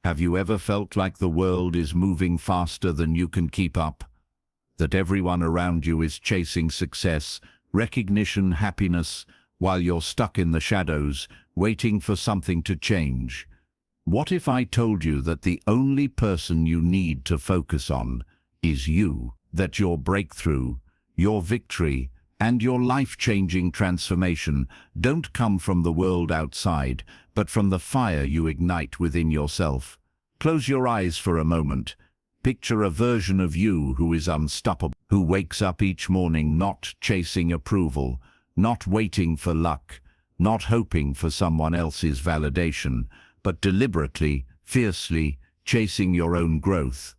Have you ever felt like the world is moving faster than you can keep up? That everyone around you is chasing success, recognition, happiness, while you're stuck in the shadows, waiting for something to change? What if I told you that the only person you need to focus on is you? That your breakthrough, your victory, and your life-changing transformation don't come from the world outside, but from the fire you ignite within yourself. Close your eyes for a moment. Picture a version of you who is unstoppable, who wakes up each morning not chasing approval, not waiting for luck, not hoping for someone else's validation, but deliberately, fiercely chasing your own growth.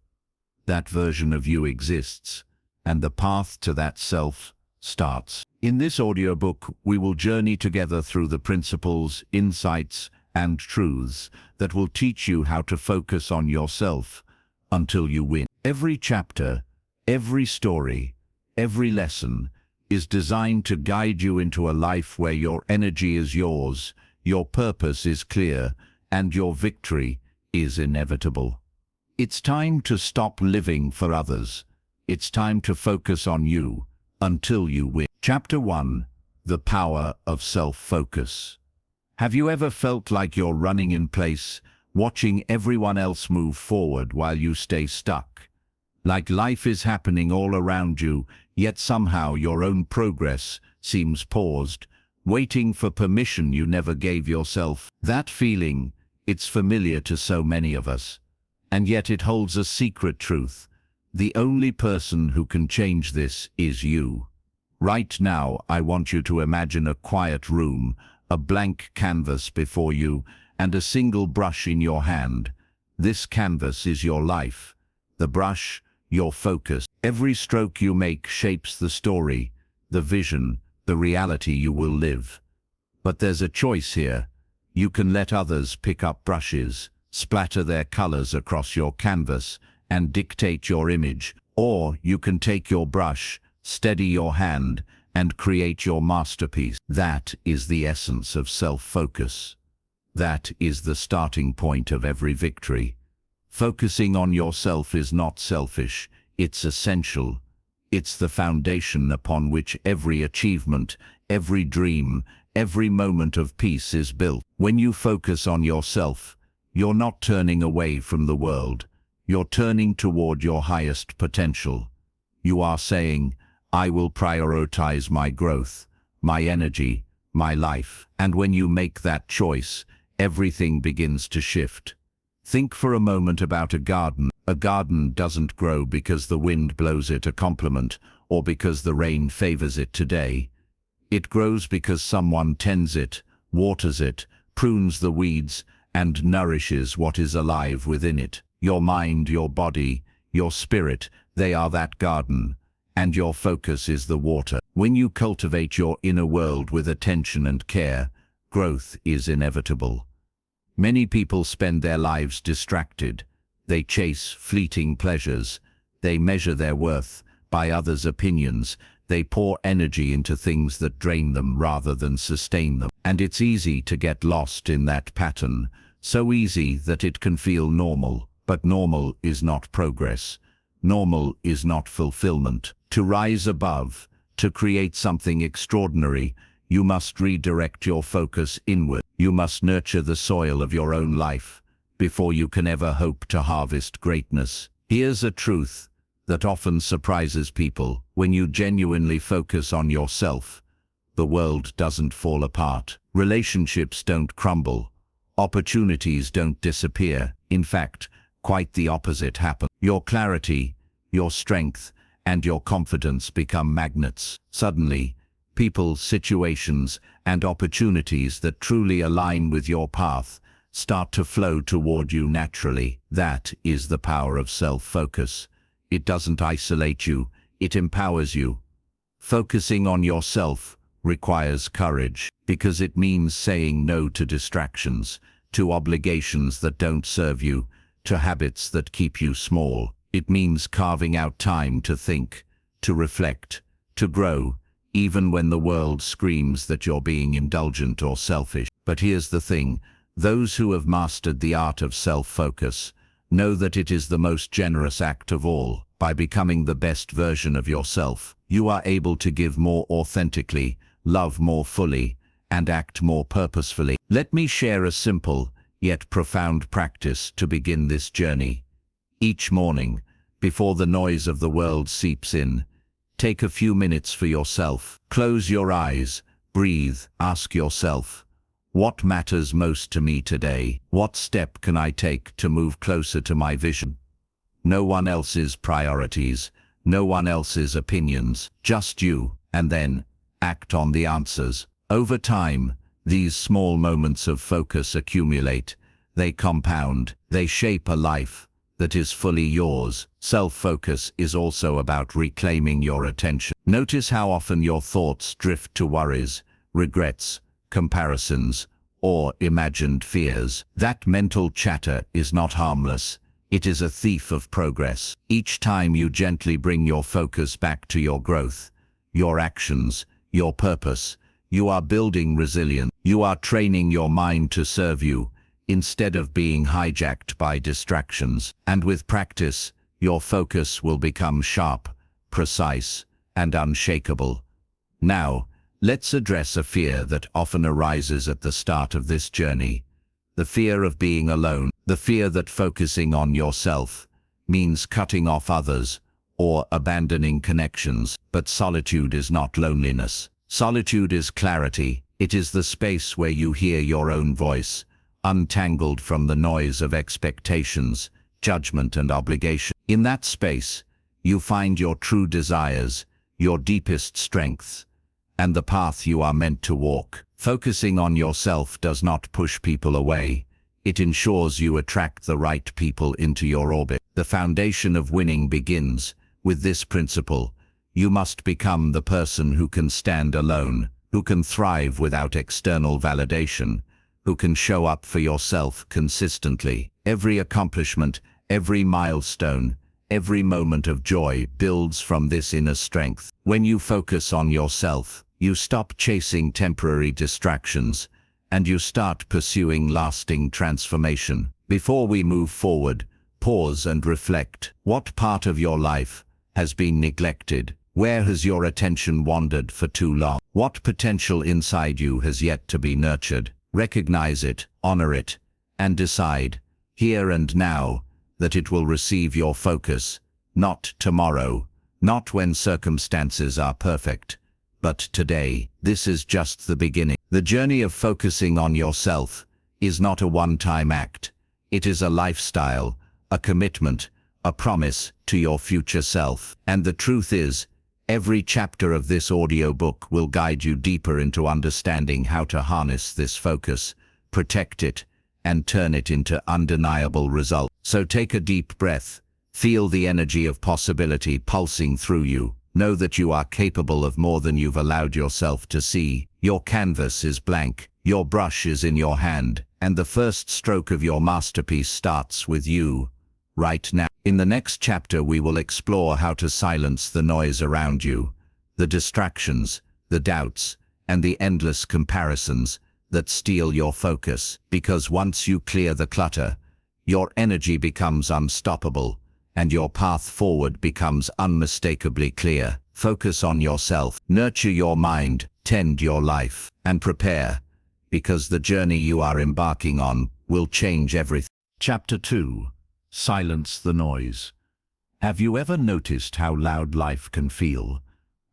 That version of you exists, and the path to that self starts. In this audiobook, we will journey together through the principles, insights, and truths that will teach you how to focus on yourself until you win. Every chapter, every story, every lesson is designed to guide you into a life where your energy is yours, your purpose is clear, and your victory is inevitable. It's time to stop living for others. It's time to focus on you until you win. Chapter 1. The Power of Self-Focus. Have you ever felt like you're running in place, watching everyone else move forward while you stay stuck? Like life is happening all around you, yet somehow your own progress seems paused, waiting for permission you never gave yourself. That feeling, it's familiar to so many of us. And yet it holds a secret truth. The only person who can change this is you. Right now, I want you to imagine a quiet room, a blank canvas before you, and a single brush in your hand. This canvas is your life. The brush, your focus. Every stroke you make shapes the story, the vision, the reality you will live. But there's a choice here. You can let others pick up brushes, splatter their colors across your canvas, and dictate your image. Or you can take your brush, steady your hand, and create your masterpiece. That is the essence of self-focus. That is the starting point of every victory. Focusing on yourself is not selfish, it's essential. It's the foundation upon which every achievement, every dream, every moment of peace is built. When you focus on yourself, you're not turning away from the world. You're turning toward your highest potential. You are saying, I will prioritize my growth, my energy, my life. And when you make that choice, everything begins to shift. Think for a moment about a garden. A garden doesn't grow because the wind blows it a compliment or because the rain favors it today. It grows because someone tends it, waters it, prunes the weeds, and nourishes what is alive within it. Your mind, your body, your spirit, they are that garden, and your focus is the water. When you cultivate your inner world with attention and care, growth is inevitable. Many people spend their lives distracted. They chase fleeting pleasures. They measure their worth by others' opinions. They pour energy into things that drain them rather than sustain them. And it's easy to get lost in that pattern, so easy that it can feel normal. But normal is not progress. Normal is not fulfillment. To rise above, to create something extraordinary, you must redirect your focus inward. You must nurture the soil of your own life before you can ever hope to harvest greatness. Here's a truth that often surprises people. When you genuinely focus on yourself, the world doesn't fall apart. Relationships don't crumble. Opportunities don't disappear. In fact, quite the opposite happens. Your clarity, your strength, and your confidence become magnets. Suddenly, people, situations, and opportunities that truly align with your path start to flow toward you naturally. That is the power of self-focus. It doesn't isolate you, it empowers you. Focusing on yourself requires courage, because it means saying no to distractions, to obligations that don't serve you, to habits that keep you small. It means carving out time to think, to reflect, to grow, even when the world screams that you're being indulgent or selfish. But here's the thing, Those who have mastered the art of self-focus know that it is the most generous act of all. By becoming the best version of yourself, you are able to give more authentically, love more fully, and act more purposefully. Let me share a simple, yet profound practice to begin this journey. Each morning, before the noise of the world seeps in, take a few minutes for yourself. Close your eyes, breathe, ask yourself, what matters most to me today? What step can I take to move closer to my vision? No one else's priorities, no one else's opinions, just you, and then act on the answers. Over time, these small moments of focus accumulate, they compound, they shape a life that is fully yours. Self-focus is also about reclaiming your attention. Notice how often your thoughts drift to worries, regrets, comparisons, or imagined fears. That mental chatter is not harmless. It is a thief of progress. Each time you gently bring your focus back to your growth, your actions, your purpose, you are building resilience. You are training your mind to serve you, instead of being hijacked by distractions. And with practice, your focus will become sharp, precise, and unshakable. Now, let's address a fear that often arises at the start of this journey. The fear of being alone. The fear that focusing on yourself means cutting off others or abandoning connections. But solitude is not loneliness. Solitude is clarity. It is the space where you hear your own voice, untangled from the noise of expectations, judgment, and obligation. In that space, you find your true desires, your deepest strengths, and the path you are meant to walk. Focusing on yourself does not push people away. It ensures you attract the right people into your orbit. The foundation of winning begins with this principle. You must become the person who can stand alone, who can thrive without external validation, who can show up for yourself consistently. Every accomplishment, every milestone, every moment of joy builds from this inner strength. When you focus on yourself, you stop chasing temporary distractions, and you start pursuing lasting transformation. Before we move forward, pause and reflect. What part of your life has been neglected? Where has your attention wandered for too long? What potential inside you has yet to be nurtured? Recognize it, honor it, and decide, here and now, that it will receive your focus, not tomorrow, not when circumstances are perfect, but today. This is just the beginning. The journey of focusing on yourself is not a one-time act. It is a lifestyle, a commitment, a promise to your future self. And the truth is, every chapter of this audiobook will guide you deeper into understanding how to harness this focus, protect it, and turn it into undeniable results. So take a deep breath, feel the energy of possibility pulsing through you. Know that you are capable of more than you've allowed yourself to see. Your canvas is blank, your brush is in your hand, and the first stroke of your masterpiece starts with you, right now. In the next chapter, we will explore how to silence the noise around you, the distractions, the doubts, and the endless comparisons that steal your focus. Because once you clear the clutter, your energy becomes unstoppable, and your path forward becomes unmistakably clear. Focus on yourself, nurture your mind, tend your life, and prepare, because the journey you are embarking on will change everything. Chapter 2. Silence the noise. Have you ever noticed how loud life can feel?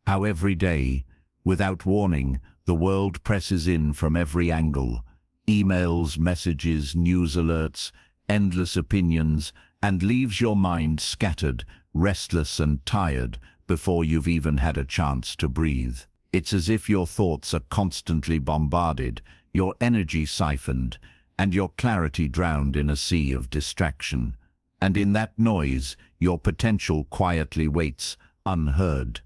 How every day, without warning, the world presses in from every angle. Emails, messages, news alerts, endless opinions, and leaves your mind scattered, restless and tired before you've even had a chance to breathe. It's as if your thoughts are constantly bombarded, your energy siphoned, and your clarity drowned in a sea of distraction. And in that noise, your potential quietly waits, unheard.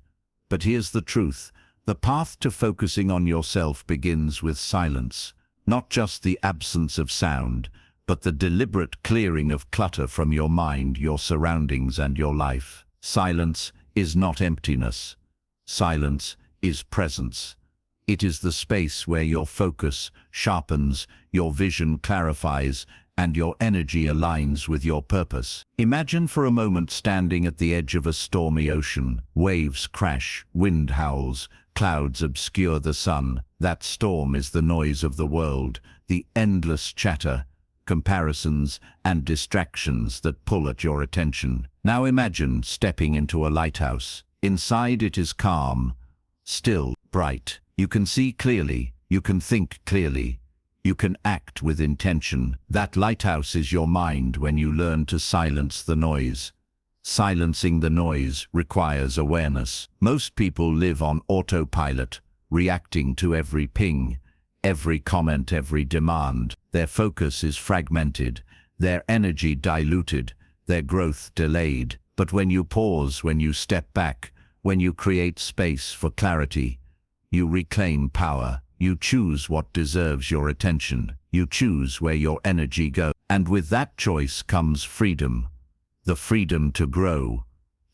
But here's the truth. The path to focusing on yourself begins with silence, not just the absence of sound, but the deliberate clearing of clutter from your mind, your surroundings, and your life. Silence is not emptiness. Silence is presence. It is the space where your focus sharpens, your vision clarifies, and your energy aligns with your purpose. Imagine for a moment standing at the edge of a stormy ocean. Waves crash, wind howls, clouds obscure the sun. That storm is the noise of the world, the endless chatter, comparisons, and distractions that pull at your attention. Now imagine stepping into a lighthouse. Inside it is calm, still, bright. You can see clearly, you can think clearly, you can act with intention. That lighthouse is your mind when you learn to silence the noise. Silencing the noise requires awareness. Most people live on autopilot, reacting to every ping, every comment, every demand. Their focus is fragmented, their energy diluted, their growth delayed. But when you pause, when you step back, when you create space for clarity, you reclaim power. You choose what deserves your attention. You choose where your energy goes. And with that choice comes freedom. The freedom to grow,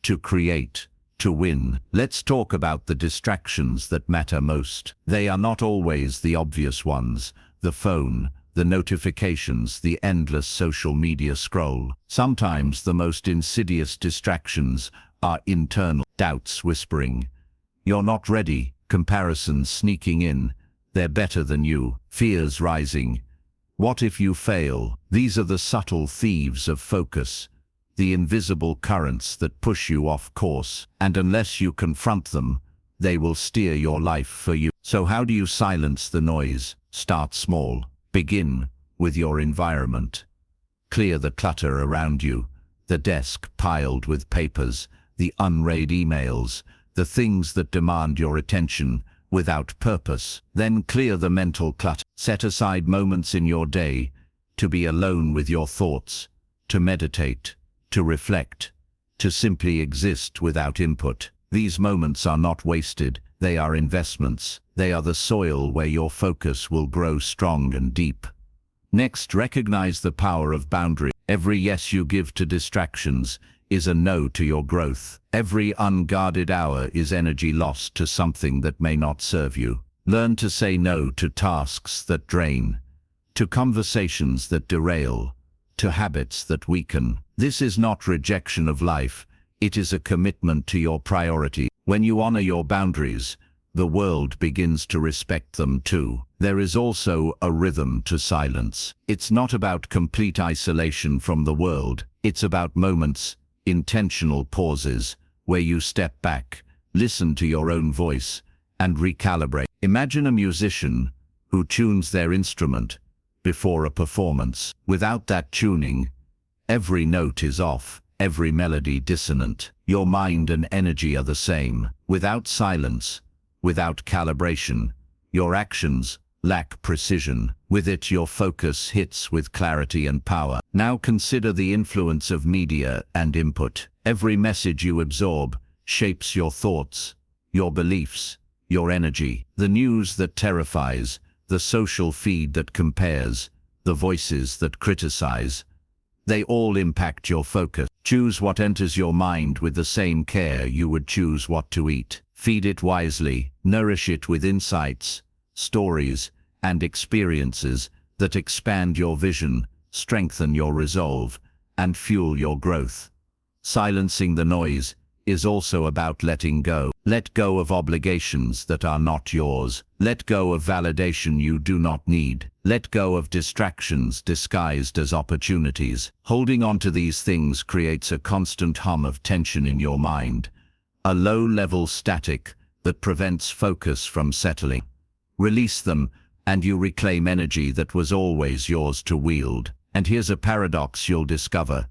to create, to win. Let's talk about the distractions that matter most. They are not always the obvious ones. The phone, the notifications, the endless social media scroll. Sometimes the most insidious distractions are internal. Doubts whispering, "You're not ready." Comparisons sneaking in, "They're better than you." Fears rising, "What if you fail?" These are the subtle thieves of focus, the invisible currents that push you off course. And unless you confront them, they will steer your life for you. So how do you silence the noise? Start small. Begin with your environment. Clear the clutter around you, the desk piled with papers, the unread emails, the things that demand your attention without purpose. Then clear the mental clutter. Set aside moments in your day to be alone with your thoughts, to meditate, to reflect, to simply exist without input. These moments are not wasted, they are investments. They are the soil where your focus will grow strong and deep. Next, recognize the power of boundary. Every yes you give to distractions is a no to your growth. Every unguarded hour is energy lost to something that may not serve you. Learn to say no to tasks that drain, to conversations that derail, to habits that weaken. This is not rejection of life, it is a commitment to your priority. When you honor your boundaries, the world begins to respect them too. There is also a rhythm to silence. It's not about complete isolation from the world, it's about moments, intentional pauses, where you step back, listen to your own voice, and recalibrate. Imagine a musician who tunes their instrument before a performance. Without that tuning, every note is off, every melody dissonant. Your mind and energy are the same. Without silence, without calibration, your actions lack precision. With it, your focus hits with clarity and power. Now consider the influence of media and input. Every message you absorb shapes your thoughts, your beliefs, your energy. The news that terrifies, the social feed that compares, the voices that criticize, they all impact your focus. Choose what enters your mind with the same care you would choose what to eat. Feed it wisely, nourish it with insights, stories, and experiences that expand your vision, strengthen your resolve, and fuel your growth. Silencing the noise is also about letting go. Let go of obligations that are not yours. Let go of validation you do not need. Let go of distractions disguised as opportunities. Holding on to these things creates a constant hum of tension in your mind, a low-level static that prevents focus from settling. Release them, and you reclaim energy that was always yours to wield. And here's a paradox you'll discover.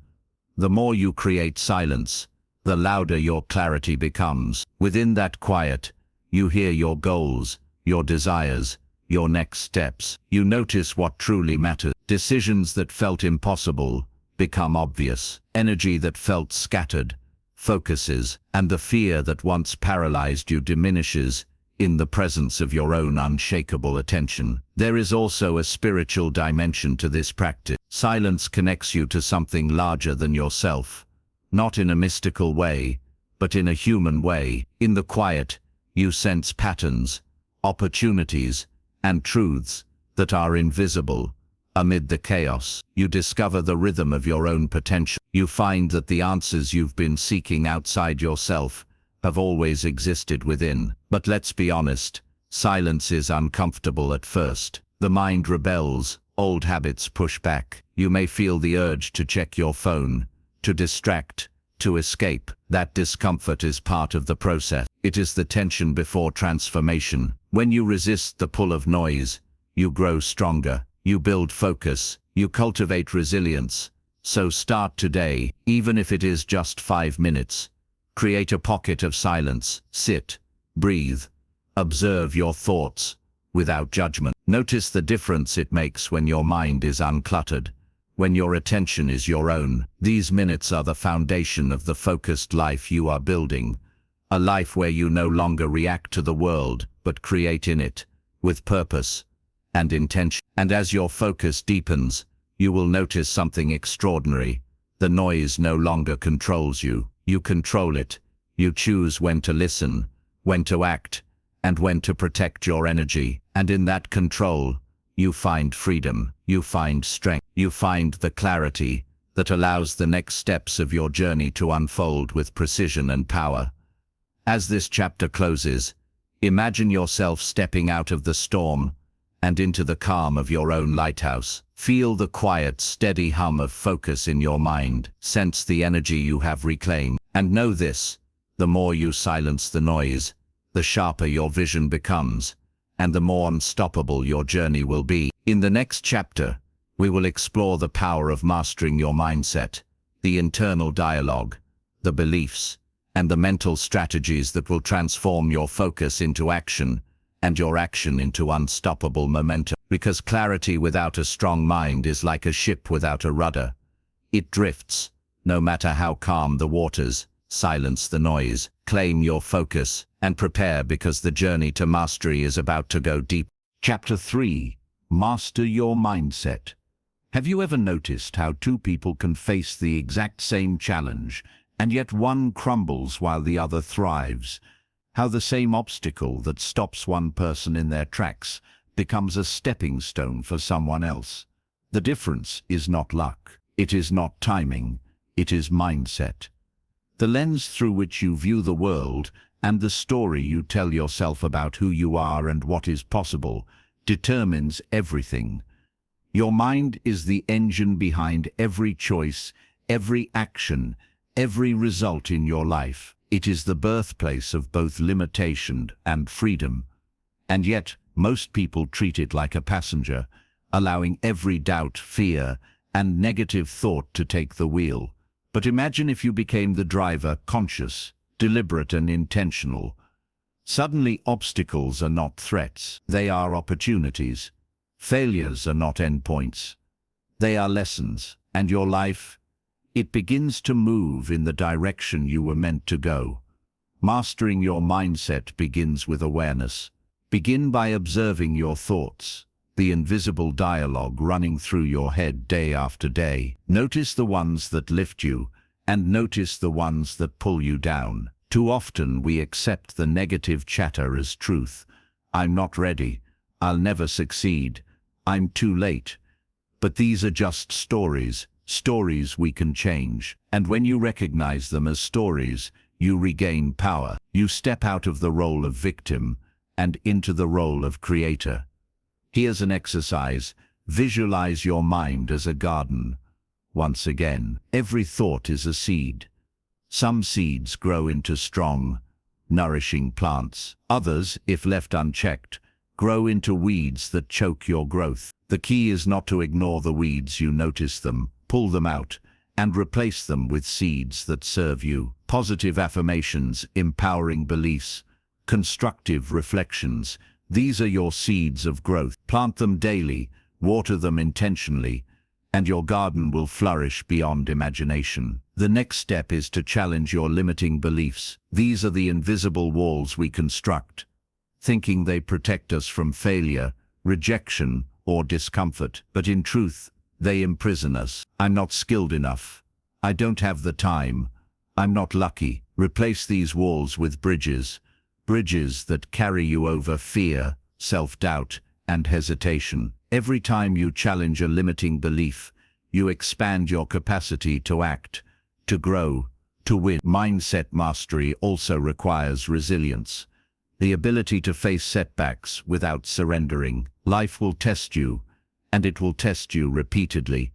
The more you create silence, the louder your clarity becomes. Within that quiet, you hear your goals, your desires, your next steps. You notice what truly matters. Decisions that felt impossible become obvious. Energy that felt scattered focuses, and the fear that once paralyzed you diminishes in the presence of your own unshakable attention. There is also a spiritual dimension to this practice. Silence connects you to something larger than yourself, not in a mystical way, but in a human way. In the quiet, you sense patterns, opportunities, and truths that are invisible. Amid the chaos, you discover the rhythm of your own potential. You find that the answers you've been seeking outside yourself have always existed within. But let's be honest, silence is uncomfortable at first. The mind rebels, old habits push back. You may feel the urge to check your phone, to distract, to escape. That discomfort is part of the process. It is the tension before transformation. When you resist the pull of noise, you grow stronger. You build focus, you cultivate resilience. So start today, even if it is just 5 minutes. Create a pocket of silence, sit, breathe, observe your thoughts without judgment. Notice the difference it makes when your mind is uncluttered, when your attention is your own. These minutes are the foundation of the focused life you are building, a life where you no longer react to the world, but create in it, with purpose and intention. And as your focus deepens, you will notice something extraordinary. The noise no longer controls you. You control it. You choose when to listen, when to act, and when to protect your energy. And in that control, you find freedom, you find strength, you find the clarity that allows the next steps of your journey to unfold with precision and power. As this chapter closes, imagine yourself stepping out of the storm and into the calm of your own lighthouse. Feel the quiet, steady hum of focus in your mind. Sense the energy you have reclaimed. And know this, the more you silence the noise, the sharper your vision becomes, and the more unstoppable your journey will be. In the next chapter, we will explore the power of mastering your mindset, the internal dialogue, the beliefs, and the mental strategies that will transform your focus into action, and your action into unstoppable momentum. Because clarity without a strong mind is like a ship without a rudder. It drifts, no matter how calm the waters. Silence the noise, claim your focus, and prepare, because the journey to mastery is about to go deep. Chapter 3. Master your mindset. Have you ever noticed how two people can face the exact same challenge, and yet one crumbles while the other thrives? How the same obstacle that stops one person in their tracks becomes a stepping stone for someone else. The difference is not luck. It is not timing. It is mindset. The lens through which you view the world and the story you tell yourself about who you are and what is possible determines everything. Your mind is the engine behind every choice, every action, every result in your life. It is the birthplace of both limitation and freedom. And yet, most people treat it like a passenger, allowing every doubt, fear, and negative thought to take the wheel. But imagine if you became the driver, conscious, deliberate, and intentional. Suddenly, obstacles are not threats. They are opportunities. Failures are not endpoints. They are lessons. And your life, it begins to move in the direction you were meant to go. Mastering your mindset begins with awareness. Begin by observing your thoughts, the invisible dialogue running through your head day after day. Notice the ones that lift you, and notice the ones that pull you down. Too often we accept the negative chatter as truth. I'm not ready. I'll never succeed. I'm too late. But these are just stories. Stories we can change. And when you recognize them as stories, you regain power. You step out of the role of victim and into the role of creator. Here's an exercise. Visualize your mind as a garden. Once again, every thought is a seed. Some seeds grow into strong, nourishing plants. Others, if left unchecked, grow into weeds that choke your growth. The key is not to ignore the weeds. You notice them, pull them out, and replace them with seeds that serve you. Positive affirmations, empowering beliefs, constructive reflections. These are your seeds of growth. Plant them daily, water them intentionally, and your garden will flourish beyond imagination. The next step is to challenge your limiting beliefs. These are the invisible walls we construct, thinking they protect us from failure, rejection, or discomfort. But in truth, they imprison us. I'm not skilled enough. I don't have the time. I'm not lucky. Replace these walls with bridges. Bridges that carry you over fear, self-doubt, and hesitation. Every time you challenge a limiting belief, you expand your capacity to act, to grow, to win. Mindset mastery also requires resilience, the ability to face setbacks without surrendering. Life will test you, and it will test you repeatedly.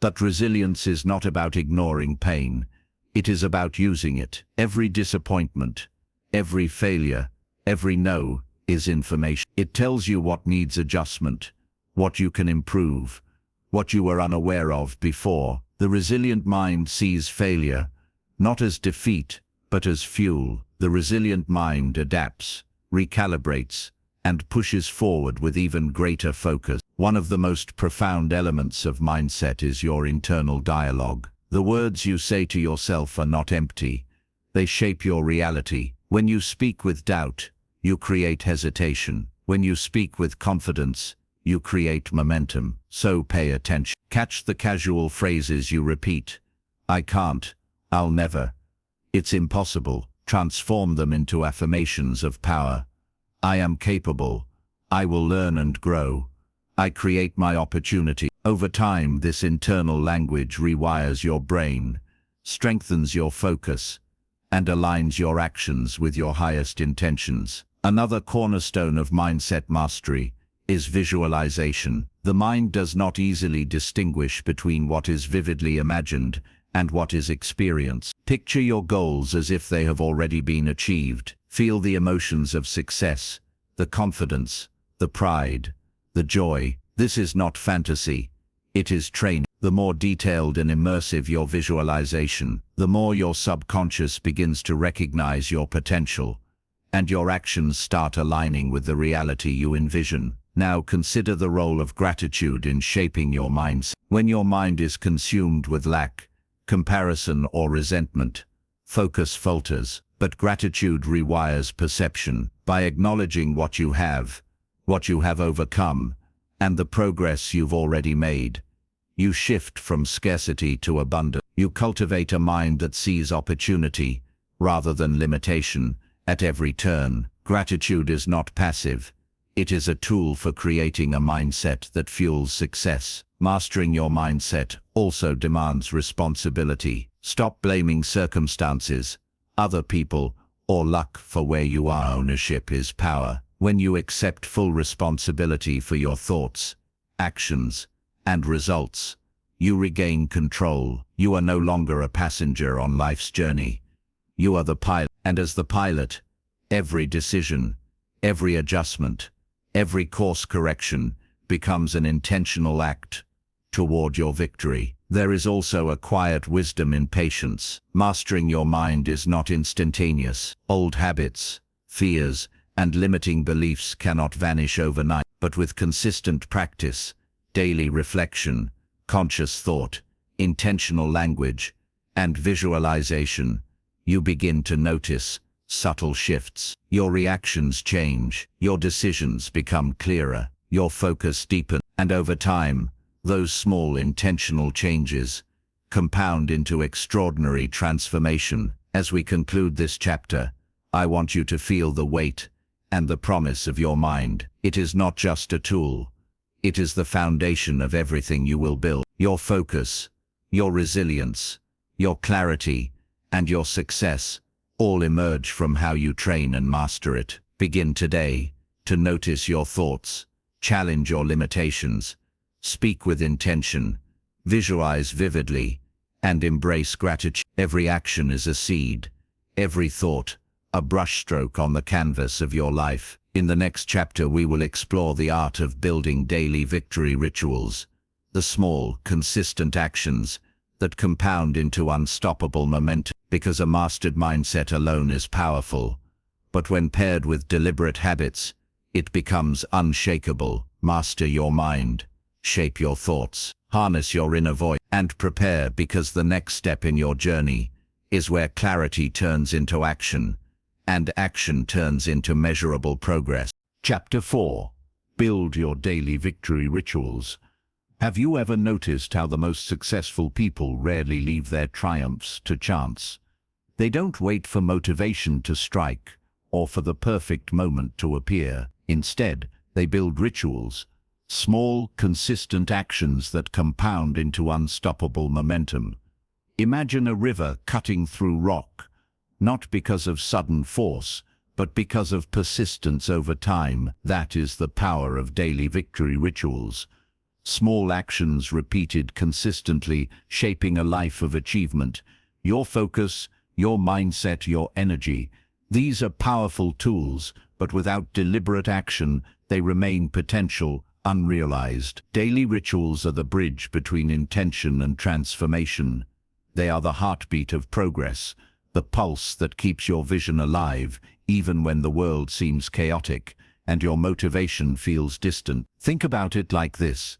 But resilience is not about ignoring pain. It is about using it. Every disappointment, every failure, every no is information. It tells you what needs adjustment, what you can improve, what you were unaware of before. The resilient mind sees failure not as defeat, but as fuel. The resilient mind adapts, recalibrates, and pushes forward with even greater focus. One of the most profound elements of mindset is your internal dialogue. The words you say to yourself are not empty. They shape your reality. When you speak with doubt, you create hesitation. When you speak with confidence, you create momentum. So pay attention. Catch the casual phrases you repeat. I can't. I'll never. It's impossible. Transform them into affirmations of power. I am capable. I will learn and grow. I create my opportunity. Over time, this internal language rewires your brain, strengthens your focus, and aligns your actions with your highest intentions. Another cornerstone of mindset mastery is visualization. The mind does not easily distinguish between what is vividly imagined and what is experienced. Picture your goals as if they have already been achieved. Feel the emotions of success, the confidence, the pride, the joy. This is not fantasy. It is training. The more detailed and immersive your visualization, the more your subconscious begins to recognize your potential, and your actions start aligning with the reality you envision. Now consider the role of gratitude in shaping your mindset. When your mind is consumed with lack, comparison, or resentment, focus falters. But gratitude rewires perception. By acknowledging what you have overcome, and the progress you've already made, you shift from scarcity to abundance. You cultivate a mind that sees opportunity, rather than limitation, at every turn. Gratitude is not passive. It is a tool for creating a mindset that fuels success. Mastering your mindset also demands responsibility. Stop blaming circumstances, other people, or luck for where you are. Ownership is power. When you accept full responsibility for your thoughts, actions, and results, you regain control. You are no longer a passenger on life's journey. You are the pilot. And as the pilot, every decision, every adjustment, every course correction becomes an intentional act toward your victory. There is also a quiet wisdom in patience. Mastering your mind is not instantaneous. Old habits, fears, and limiting beliefs cannot vanish overnight. But with consistent practice, daily reflection, conscious thought, intentional language, and visualization, you begin to notice subtle shifts. Your reactions change, your decisions become clearer, your focus deepens, and over time, those small intentional changes compound into extraordinary transformation. As we conclude this chapter, I want you to feel the weight and the promise of your mind. It is not just a tool. It is the foundation of everything you will build. Your focus, your resilience, your clarity, and your success all emerge from how you train and master it. Begin today to notice your thoughts, challenge your limitations, speak with intention, visualize vividly, and embrace gratitude. Every action is a seed, every thought a brushstroke on the canvas of your life. In the next chapter, we will explore the art of building daily victory rituals, the small, consistent actions that compound into unstoppable momentum. Because a mastered mindset alone is powerful, but when paired with deliberate habits, it becomes unshakable. Master your mind, shape your thoughts, harness your inner voice, and prepare, because the next step in your journey is where clarity turns into action, and action turns into measurable progress. Chapter 4. Build your daily victory rituals. Have you ever noticed how the most successful people rarely leave their triumphs to chance? They don't wait for motivation to strike or for the perfect moment to appear. Instead, They build rituals, small, consistent actions that compound into unstoppable momentum. Imagine a river cutting through rock, not because of sudden force, but because of persistence over time. That is the power of daily victory rituals. Small actions repeated consistently, shaping a life of achievement. Your focus, your mindset, your energy. These are powerful tools, but without deliberate action, they remain potential, unrealized. Daily rituals are the bridge between intention and transformation. They are the heartbeat of progress, the pulse that keeps your vision alive, even when the world seems chaotic and your motivation feels distant. Think about it like this.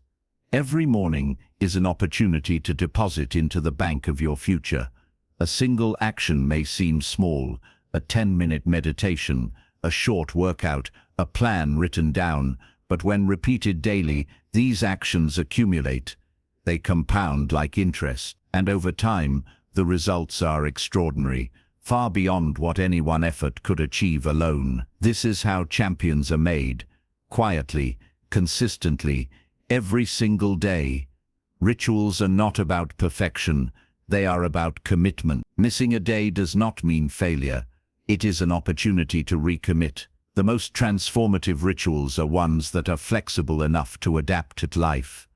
Every morning is an opportunity to deposit into the bank of your future. A single action may seem small, a 10-minute meditation, a short workout, a plan written down, but when repeated daily, these actions accumulate. They compound like interest, and over time, the results are extraordinary, far beyond what any one effort could achieve alone. This is how champions are made, quietly, consistently, every single day. Rituals are not about perfection, they are about commitment. Missing a day does not mean failure. It is an opportunity to recommit. The most transformative rituals are ones that are flexible enough to adapt to life,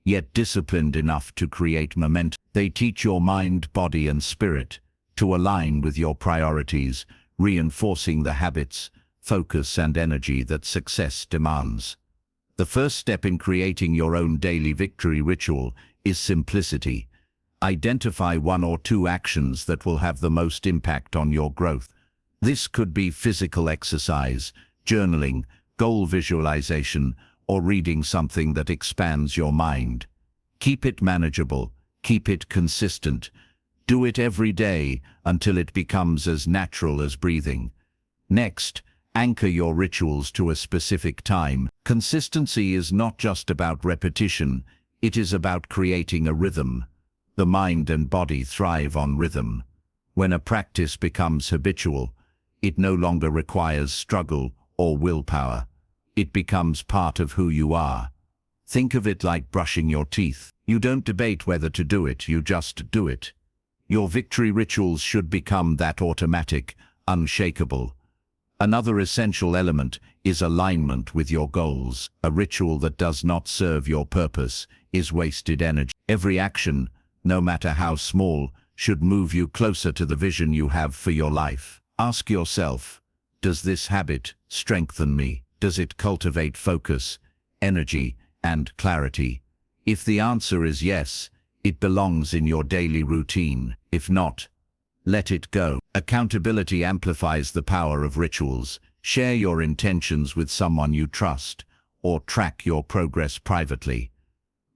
yet disciplined enough to create momentum. They teach your mind, body, and spirit to align with your priorities, reinforcing the habits, focus, and energy that success demands. The first step in creating your own daily victory ritual is simplicity. Identify 1 or 2 actions that will have the most impact on your growth. This could be physical exercise, journaling, goal visualization, or reading something that expands your mind. Keep it manageable, keep it consistent. Do it every day until it becomes as natural as breathing. Next, anchor your rituals to a specific time. Consistency is not just about repetition, it is about creating a rhythm. The mind and body thrive on rhythm. When a practice becomes habitual, it no longer requires struggle or willpower. It becomes part of who you are. Think of it like brushing your teeth. You don't debate whether to do it, you just do it. Your victory rituals should become that automatic, unshakable. Another essential element is alignment with your goals. A ritual that does not serve your purpose is wasted energy. Every action, no matter how small, should move you closer to the vision you have for your life. Ask yourself, does this habit strengthen me? Does it cultivate focus, energy, and clarity? If the answer is yes, it belongs in your daily routine. If not, let it go. Accountability amplifies the power of rituals. Share your intentions with someone you trust, or track your progress privately.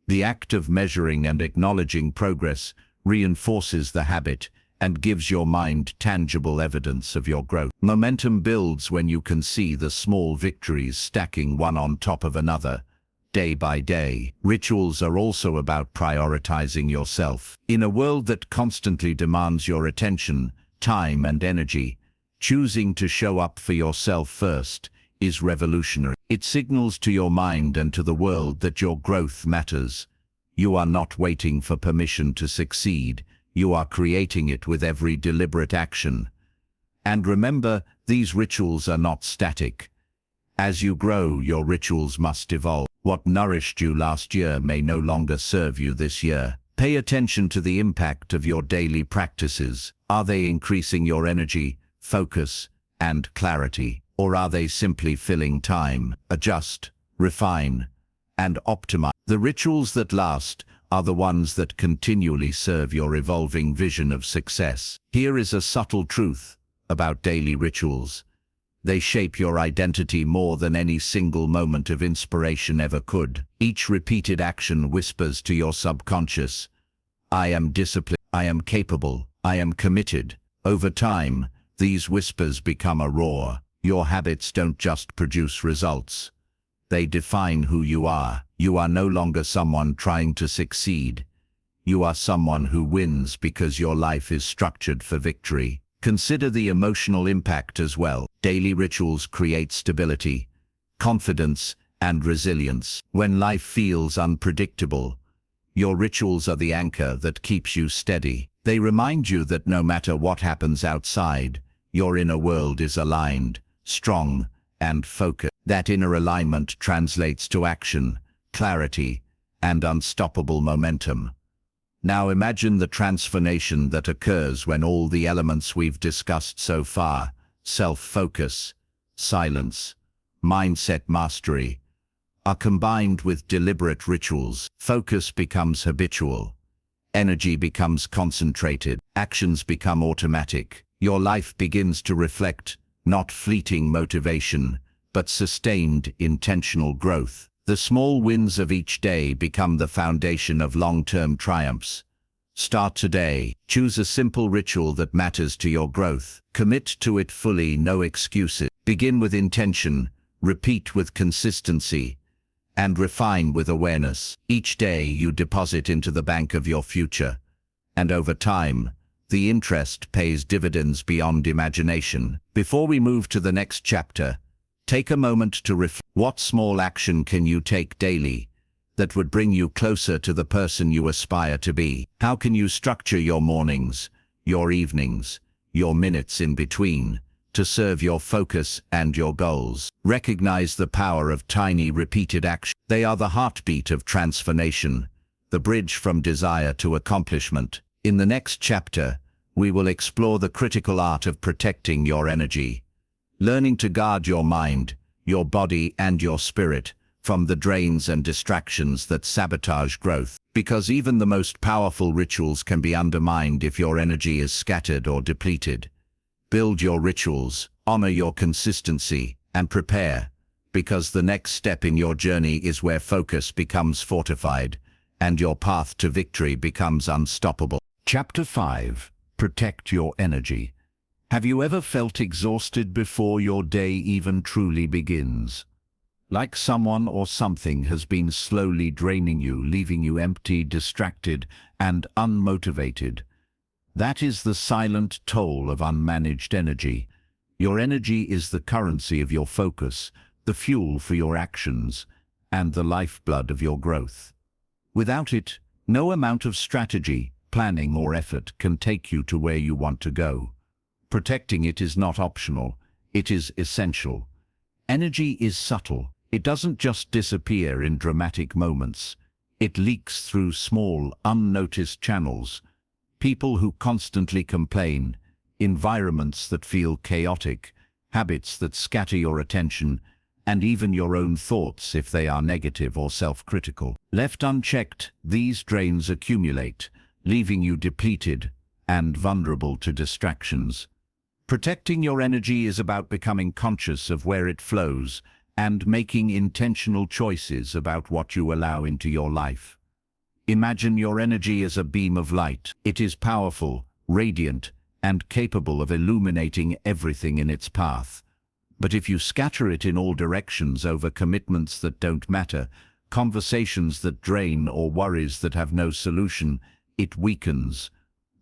The act of measuring and acknowledging progress reinforces the habit and gives your mind tangible evidence of your growth. Momentum builds when you can see the small victories stacking one on top of another, day by day. Rituals are also about prioritizing yourself. In a world that constantly demands your attention, time, and energy, choosing to show up for yourself first is revolutionary. It signals to your mind and to the world that your growth matters. You are not waiting for permission to succeed. You are creating it with every deliberate action. And remember, these rituals are not static. As you grow, your rituals must evolve. What nourished you last year may no longer serve you this year. Pay attention to the impact of your daily practices. Are they increasing your energy, focus, and clarity? Or are they simply filling time? Adjust, refine, and optimize. The rituals that last are the ones that continually serve your evolving vision of success. Here is a subtle truth about daily rituals. They shape your identity more than any single moment of inspiration ever could. Each repeated action whispers to your subconscious, I am disciplined, I am capable, I am committed. Over time, these whispers become a roar. Your habits don't just produce results. They define who you are. You are no longer someone trying to succeed. You are someone who wins because your life is structured for victory. Consider the emotional impact as well. Daily rituals create stability, confidence, and resilience. When life feels unpredictable, your rituals are the anchor that keeps you steady. They remind you that no matter what happens outside, your inner world is aligned, strong, and focused. That inner alignment translates to action, clarity, and unstoppable momentum. Now imagine the transformation that occurs when all the elements we've discussed so far, self-focus, silence, mindset mastery, are combined with deliberate rituals. Focus becomes habitual. Energy becomes concentrated. Actions become automatic. Your life begins to reflect not fleeting motivation, but sustained, intentional growth. The small wins of each day become the foundation of long-term triumphs. Start today. Choose a simple ritual that matters to your growth. Commit to it fully, no excuses. Begin with intention, repeat with consistency, and refine with awareness. Each day you deposit into the bank of your future, and over time, the interest pays dividends beyond imagination. Before we move to the next chapter, take a moment to reflect. What small action can you take daily that would bring you closer to the person you aspire to be? How can you structure your mornings, your evenings, your minutes in between to serve your focus and your goals? Recognize the power of tiny, repeated action. They are the heartbeat of transformation, the bridge from desire to accomplishment. In the next chapter, we will explore the critical art of protecting your energy, learning to guard your mind, your body, and your spirit from the drains and distractions that sabotage growth. Because even the most powerful rituals can be undermined if your energy is scattered or depleted. Build your rituals, honor your consistency, and prepare, because the next step in your journey is where focus becomes fortified and your path to victory becomes unstoppable. Chapter 5. Protect your energy. Have you ever felt exhausted before your day even truly begins? Like someone or something has been slowly draining you, leaving you empty, distracted, and unmotivated. That is the silent toll of unmanaged energy. Your energy is the currency of your focus, the fuel for your actions, and the lifeblood of your growth. Without it, no amount of strategy, planning, or effort can take you to where you want to go. Protecting it is not optional, it is essential. Energy is subtle. It doesn't just disappear in dramatic moments. It leaks through small, unnoticed channels. People who constantly complain, environments that feel chaotic, habits that scatter your attention, and even your own thoughts if they are negative or self-critical. Left unchecked, these drains accumulate, leaving you depleted and vulnerable to distractions. Protecting your energy is about becoming conscious of where it flows and making intentional choices about what you allow into your life. Imagine your energy as a beam of light. It is powerful, radiant, and capable of illuminating everything in its path. But if you scatter it in all directions over commitments that don't matter, conversations that drain, or worries that have no solution, it weakens.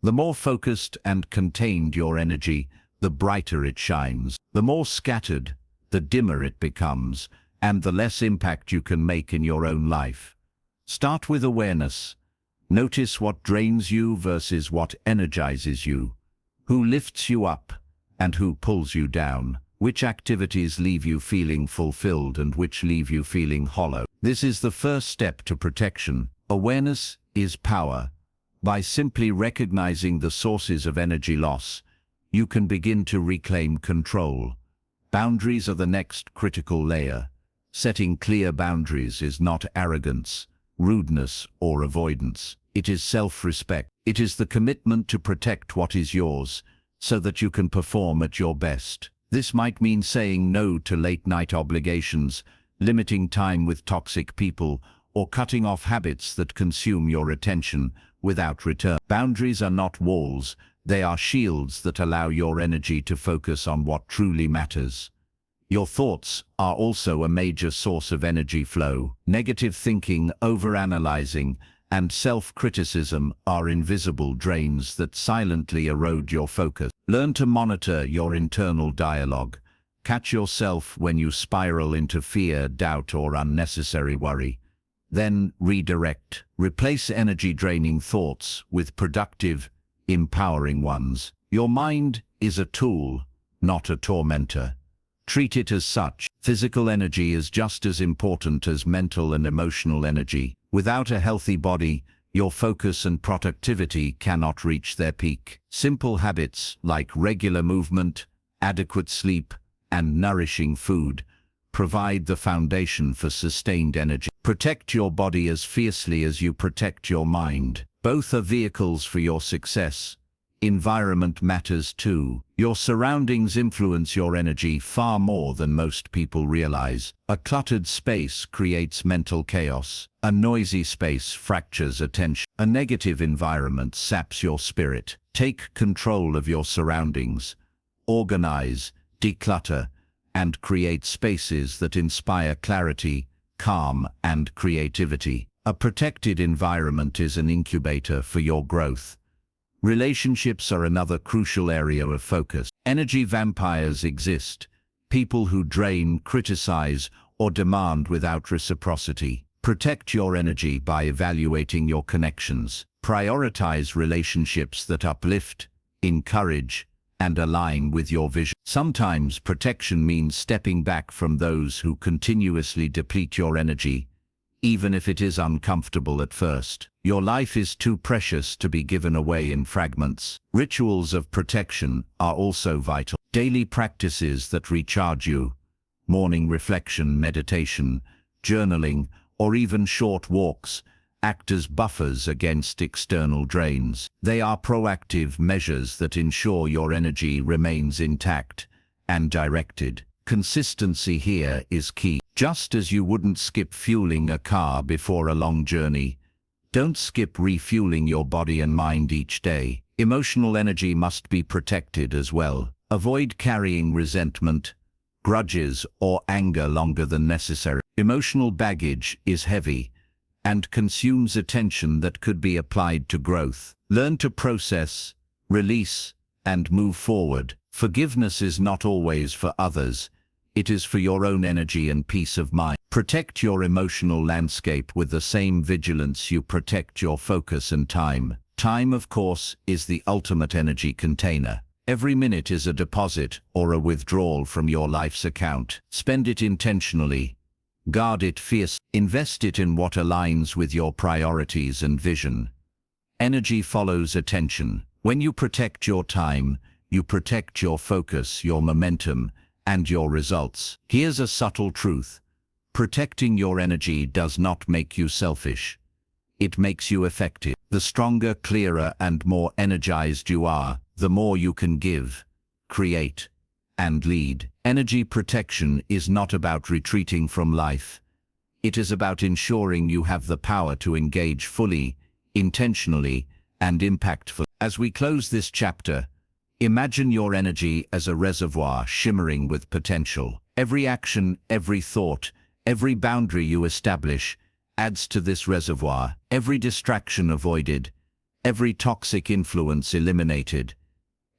The more focused and contained your energy, the brighter it shines. The more scattered, the dimmer it becomes, and the less impact you can make in your own life. Start with awareness. Notice what drains you versus what energizes you. Who lifts you up and who pulls you down? Which activities leave you feeling fulfilled and which leave you feeling hollow? This is the first step to protection. Awareness is power. By simply recognizing the sources of energy loss, you can begin to reclaim control. Boundaries are the next critical layer. Setting clear boundaries is not arrogance, rudeness, or avoidance. It is self-respect. It is the commitment to protect what is yours, so that you can perform at your best. This might mean saying no to late-night obligations, limiting time with toxic people, or cutting off habits that consume your attention without return. Boundaries are not walls. They are shields that allow your energy to focus on what truly matters. Your thoughts are also a major source of energy flow. Negative thinking, overanalyzing, and self-criticism are invisible drains that silently erode your focus. Learn to monitor your internal dialogue. Catch yourself when you spiral into fear, doubt, or unnecessary worry. Then redirect. Replace energy-draining thoughts with productive, empowering ones. Your mind is a tool, not a tormentor. Treat it as such. Physical energy is just as important as mental and emotional energy. Without a healthy body, your focus and productivity cannot reach their peak. Simple habits like regular movement, adequate sleep, and nourishing food provide the foundation for sustained energy. Protect your body as fiercely as you protect your mind. Both are vehicles for your success. Environment matters too. Your surroundings influence your energy far more than most people realize. A cluttered space creates mental chaos. A noisy space fractures attention. A negative environment saps your spirit. Take control of your surroundings. Organize, declutter, and create spaces that inspire clarity, calm, and creativity. A protected environment is an incubator for your growth. Relationships are another crucial area of focus. Energy vampires exist, people who drain, criticize, or demand without reciprocity. Protect your energy by evaluating your connections. Prioritize relationships that uplift, encourage, and align with your vision. Sometimes protection means stepping back from those who continuously deplete your energy, even if it is uncomfortable at first. Your life is too precious to be given away in fragments. Rituals of protection are also vital. Daily practices that recharge you, morning reflection, meditation, journaling, or even short walks, act as buffers against external drains. They are proactive measures that ensure your energy remains intact and directed. Consistency here is key. Just as you wouldn't skip fueling a car before a long journey, don't skip refueling your body and mind each day. Emotional energy must be protected as well. Avoid carrying resentment, grudges, or anger longer than necessary. Emotional baggage is heavy and consumes attention that could be applied to growth. Learn to process, release, and move forward. Forgiveness is not always for others. It is for your own energy and peace of mind. Protect your emotional landscape with the same vigilance you protect your focus and time. Time, of course, is the ultimate energy container. Every minute is a deposit or a withdrawal from your life's account. Spend it intentionally. Guard it fiercely. Invest it in what aligns with your priorities and vision. Energy follows attention. When you protect your time, you protect your focus, your momentum, and your results. Here's a subtle truth. Protecting your energy does not make you selfish. It makes you effective. The stronger, clearer, and more energized you are, the more you can give, create, and lead. Energy protection is not about retreating from life. It is about ensuring you have the power to engage fully, intentionally, and impactfully. As we close this chapter, imagine your energy as a reservoir shimmering with potential. Every action, every thought, every boundary you establish adds to this reservoir. Every distraction avoided, every toxic influence eliminated,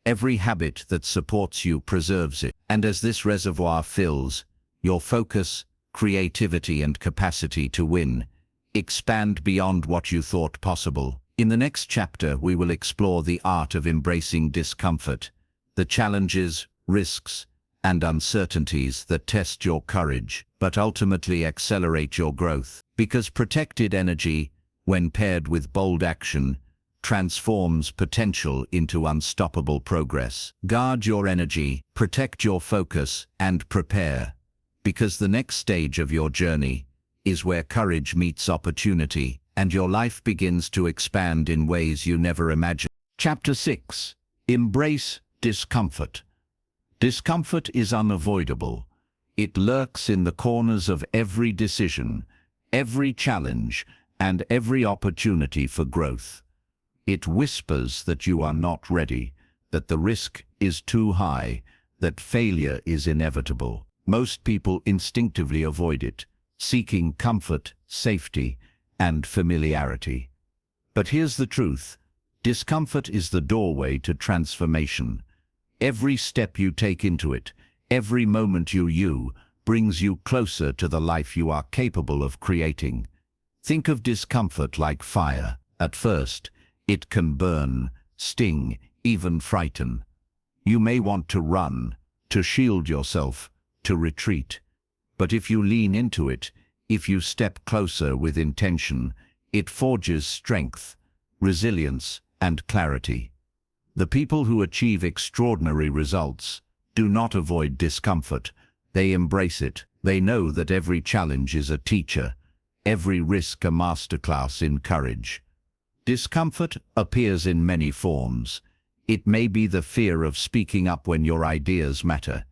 every habit that supports you preserves it. And as this reservoir fills, your focus, creativity, and capacity to win expand beyond what you thought possible. In the next chapter, we will explore the art of embracing discomfort, the challenges, risks, and uncertainties that test your courage, but ultimately accelerate your growth. Because protected energy, when paired with bold action, transforms potential into unstoppable progress. Guard your energy, protect your focus, and prepare, because the next stage of your journey is where courage meets opportunity, and your life begins to expand in ways you never imagined. Chapter 6. Embrace discomfort. Discomfort is unavoidable. It lurks in the corners of every decision, every challenge, and every opportunity for growth. It whispers that you are not ready, that the risk is too high, that failure is inevitable. Most people instinctively avoid it, seeking comfort, safety, and familiarity. But here's the truth. Discomfort is the doorway to transformation. Every step you take into it, Every moment you brings you closer to the life you are capable of creating. Think of discomfort like fire. At first, it can burn, sting, even frighten. You may want to run, to shield yourself, to retreat. But if you lean into it, if you step closer with intention, it forges strength, resilience, and clarity. The people who achieve extraordinary results do not avoid discomfort. They embrace it. They know that every challenge is a teacher, every risk a masterclass in courage. Discomfort appears in many forms. It may be the fear of speaking up when your ideas matter.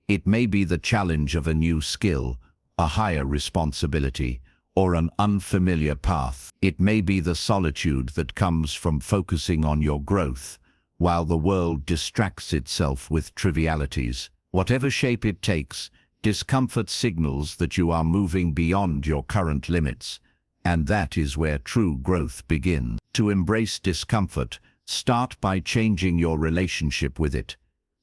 It may be the challenge of a new skill, a higher responsibility, or an unfamiliar path. It may be the solitude that comes from focusing on your growth, while the world distracts itself with trivialities. Whatever shape it takes, discomfort signals that you are moving beyond your current limits, and that is where true growth begins. To embrace discomfort, start by changing your relationship with it.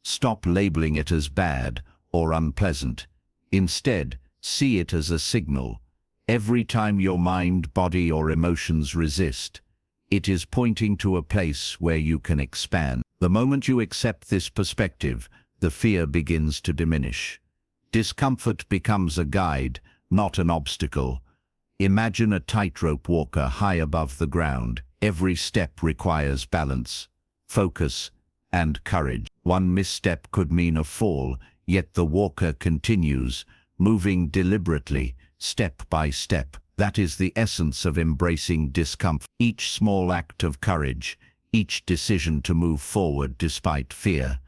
Stop labeling it as bad or unpleasant. Instead, see it as a signal. Every time your mind, body, or emotions resist, it is pointing to a place where you can expand. The moment you accept this perspective, the fear begins to diminish. Discomfort becomes a guide, not an obstacle. Imagine a tightrope walker high above the ground. Every step requires balance, focus, and courage. One misstep could mean a fall, yet the walker continues, moving deliberately, step by step. That is the essence of embracing discomfort. Each small act of courage, each decision to move forward despite fear,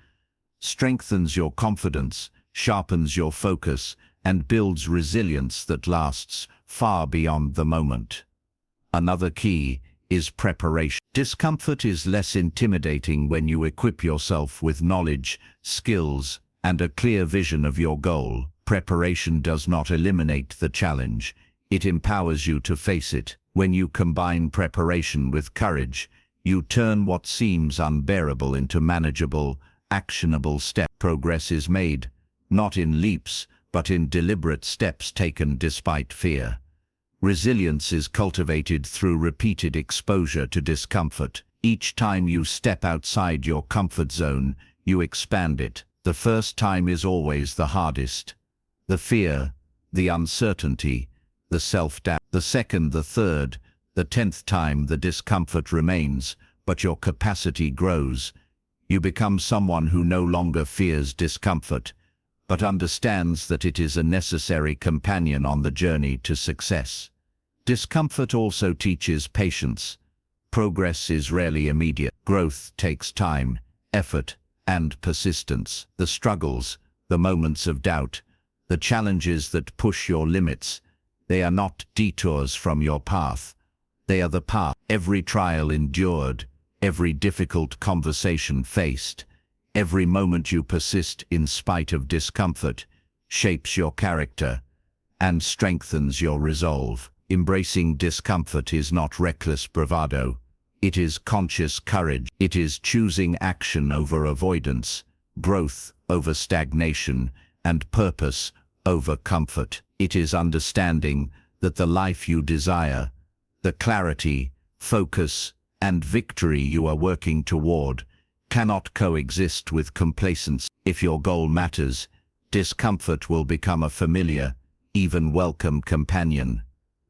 strengthens your confidence, sharpens your focus, and builds resilience that lasts far beyond the moment. Another key is preparation. Discomfort is less intimidating when you equip yourself with knowledge, skills, and a clear vision of your goal. Preparation does not eliminate the challenge. It empowers you to face it. When you combine preparation with courage, you turn what seems unbearable into manageable, actionable steps. Progress is made, not in leaps, but in deliberate steps taken despite fear. Resilience is cultivated through repeated exposure to discomfort. Each time you step outside your comfort zone, you expand it. The first time is always the hardest. The fear, the uncertainty, the self-doubt. The second, the third, the 10th time the discomfort remains, but your capacity grows. You become someone who no longer fears discomfort, but understands that it is a necessary companion on the journey to success. Discomfort also teaches patience. Progress is rarely immediate. Growth takes time, effort, and persistence. The struggles, the moments of doubt, the challenges that push your limits, they are not detours from your path. They are the path. Every trial endured, every difficult conversation faced, every moment you persist in spite of discomfort, shapes your character and strengthens your resolve. Embracing discomfort is not reckless bravado. It is conscious courage. It is choosing action over avoidance, growth over stagnation, and purpose over comfort. It is understanding that the life you desire, the clarity, focus, and victory you are working toward, cannot coexist with complacency. If your goal matters, discomfort will become a familiar, even welcome companion.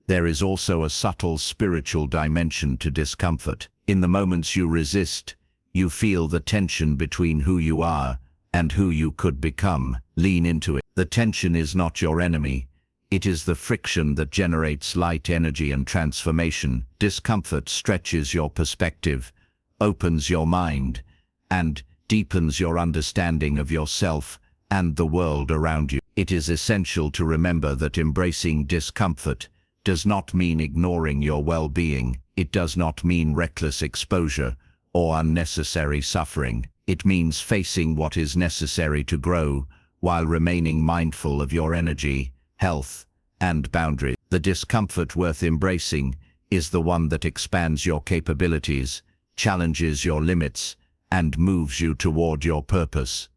There is also a subtle spiritual dimension to discomfort. In the moments you resist, you feel the tension between who you are and who you could become. Lean into it. The tension is not your enemy. It is the friction that generates light, energy, and transformation. Discomfort stretches your perspective, opens your mind, and deepens your understanding of yourself and the world around you. It is essential to remember that embracing discomfort does not mean ignoring your well-being. It does not mean reckless exposure or unnecessary suffering. It means facing what is necessary to grow while remaining mindful of your energy, health, and boundaries. The discomfort worth embracing is the one that expands your capabilities, challenges your limits, and moves you toward your purpose.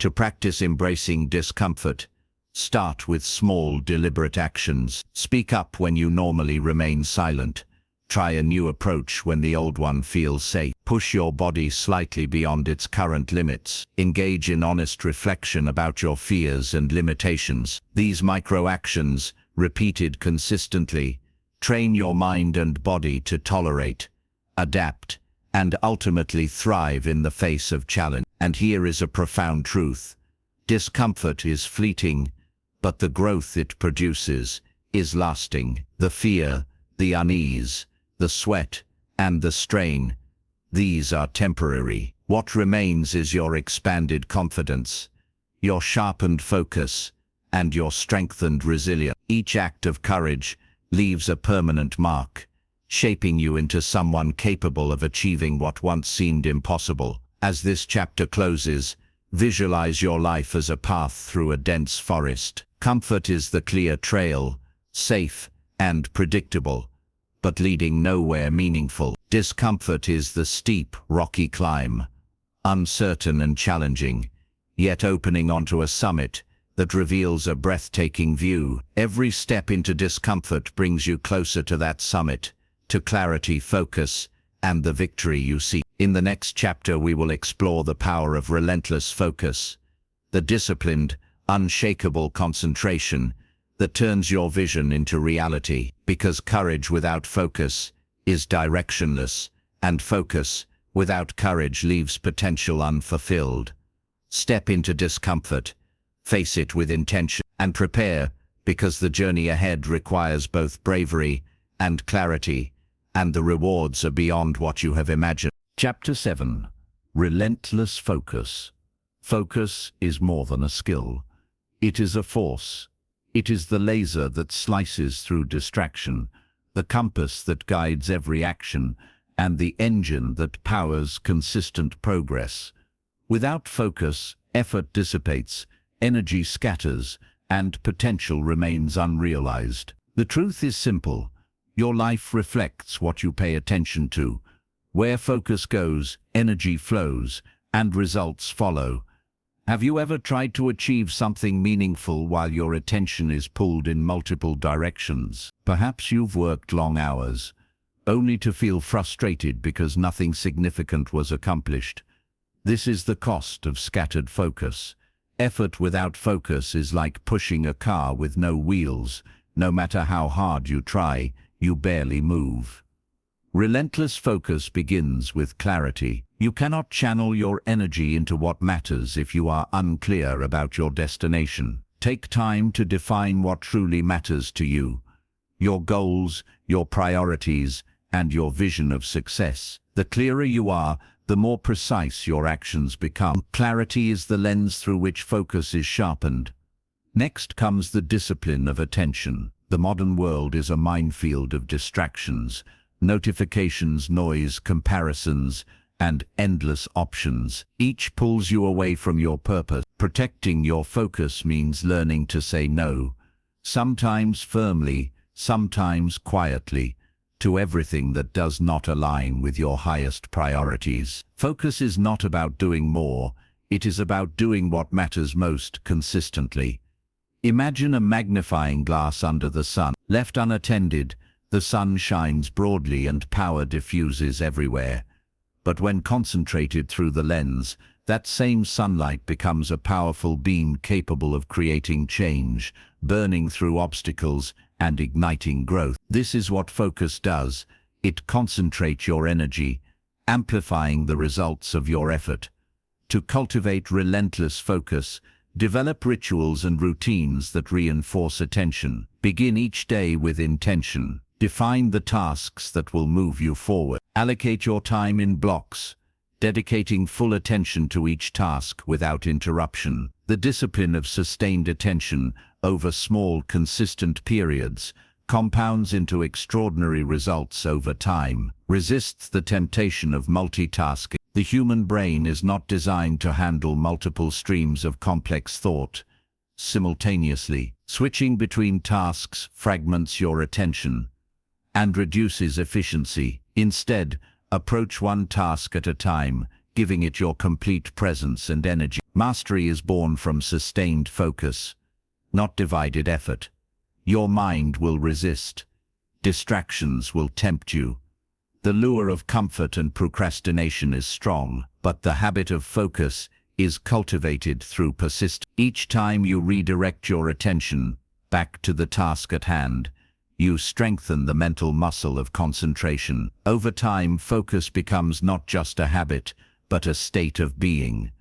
To practice embracing discomfort, start with small, deliberate actions. Speak up when you normally remain silent. Try a new approach when the old one feels safe. Push your body slightly beyond its current limits. Engage in honest reflection about your fears and limitations. These micro-actions, repeated consistently, train your mind and body to tolerate, adapt, and ultimately thrive in the face of challenge. And here is a profound truth. Discomfort is fleeting, but the growth it produces is lasting. The fear, the unease, the sweat, and the strain, these are temporary. What remains is your expanded confidence, your sharpened focus, and your strengthened resilience. Each act of courage leaves a permanent mark, shaping you into someone capable of achieving what once seemed impossible. As this chapter closes, visualize your life as a path through a dense forest. Comfort is the clear trail, safe and predictable, but leading nowhere meaningful. Discomfort is the steep, rocky climb, uncertain and challenging, yet opening onto a summit that reveals a breathtaking view. Every step into discomfort brings you closer to that summit, to clarity, focus, and the victory you seek. In the next chapter, we will explore the power of relentless focus, the disciplined, unshakable concentration that turns your vision into reality. Because courage without focus is directionless, and focus without courage leaves potential unfulfilled. Step into discomfort, face it with intention, and prepare, because the journey ahead requires both bravery and clarity, and the rewards are beyond what you have imagined. Chapter 7. Relentless Focus. Focus is more than a skill. It is a force. It is the laser that slices through distraction, the compass that guides every action, and the engine that powers consistent progress. Without focus, effort dissipates, energy scatters, and potential remains unrealized. The truth is simple. Your life reflects what you pay attention to. Where focus goes, energy flows, and results follow. Have you ever tried to achieve something meaningful while your attention is pulled in multiple directions? Perhaps you've worked long hours, only to feel frustrated because nothing significant was accomplished. This is the cost of scattered focus. Effort without focus is like pushing a car with no wheels. No matter how hard you try, you barely move. Relentless focus begins with clarity. You cannot channel your energy into what matters if you are unclear about your destination. Take time to define what truly matters to you. Your goals, your priorities, and your vision of success. The clearer you are, the more precise your actions become. Clarity is the lens through which focus is sharpened. Next comes the discipline of attention. The modern world is a minefield of distractions, notifications, noise, comparisons, and endless options. Each pulls you away from your purpose. Protecting your focus means learning to say no, sometimes firmly, sometimes quietly, to everything that does not align with your highest priorities. Focus is not about doing more, it is about doing what matters most consistently. Imagine a magnifying glass under the sun. Left unattended, the sun shines broadly and power diffuses everywhere. But when concentrated through the lens, that same sunlight becomes a powerful beam capable of creating change, burning through obstacles and igniting growth. This is what focus does. It concentrates your energy, amplifying the results of your effort. To cultivate relentless focus, develop rituals and routines that reinforce attention. Begin each day with intention. Define the tasks that will move you forward. Allocate your time in blocks, dedicating full attention to each task without interruption. The discipline of sustained attention over small, consistent periods compounds into extraordinary results over time. Resists the temptation of multitasking. The human brain is not designed to handle multiple streams of complex thought simultaneously. Switching between tasks fragments your attention and reduces efficiency. Instead, approach one task at a time, giving it your complete presence and energy. Mastery is born from sustained focus, not divided effort. Your mind will resist. Distractions will tempt you. The lure of comfort and procrastination is strong, but the habit of focus is cultivated through persistence. Each time you redirect your attention back to the task at hand, you strengthen the mental muscle of concentration. Over time, focus becomes not just a habit, but a state of being,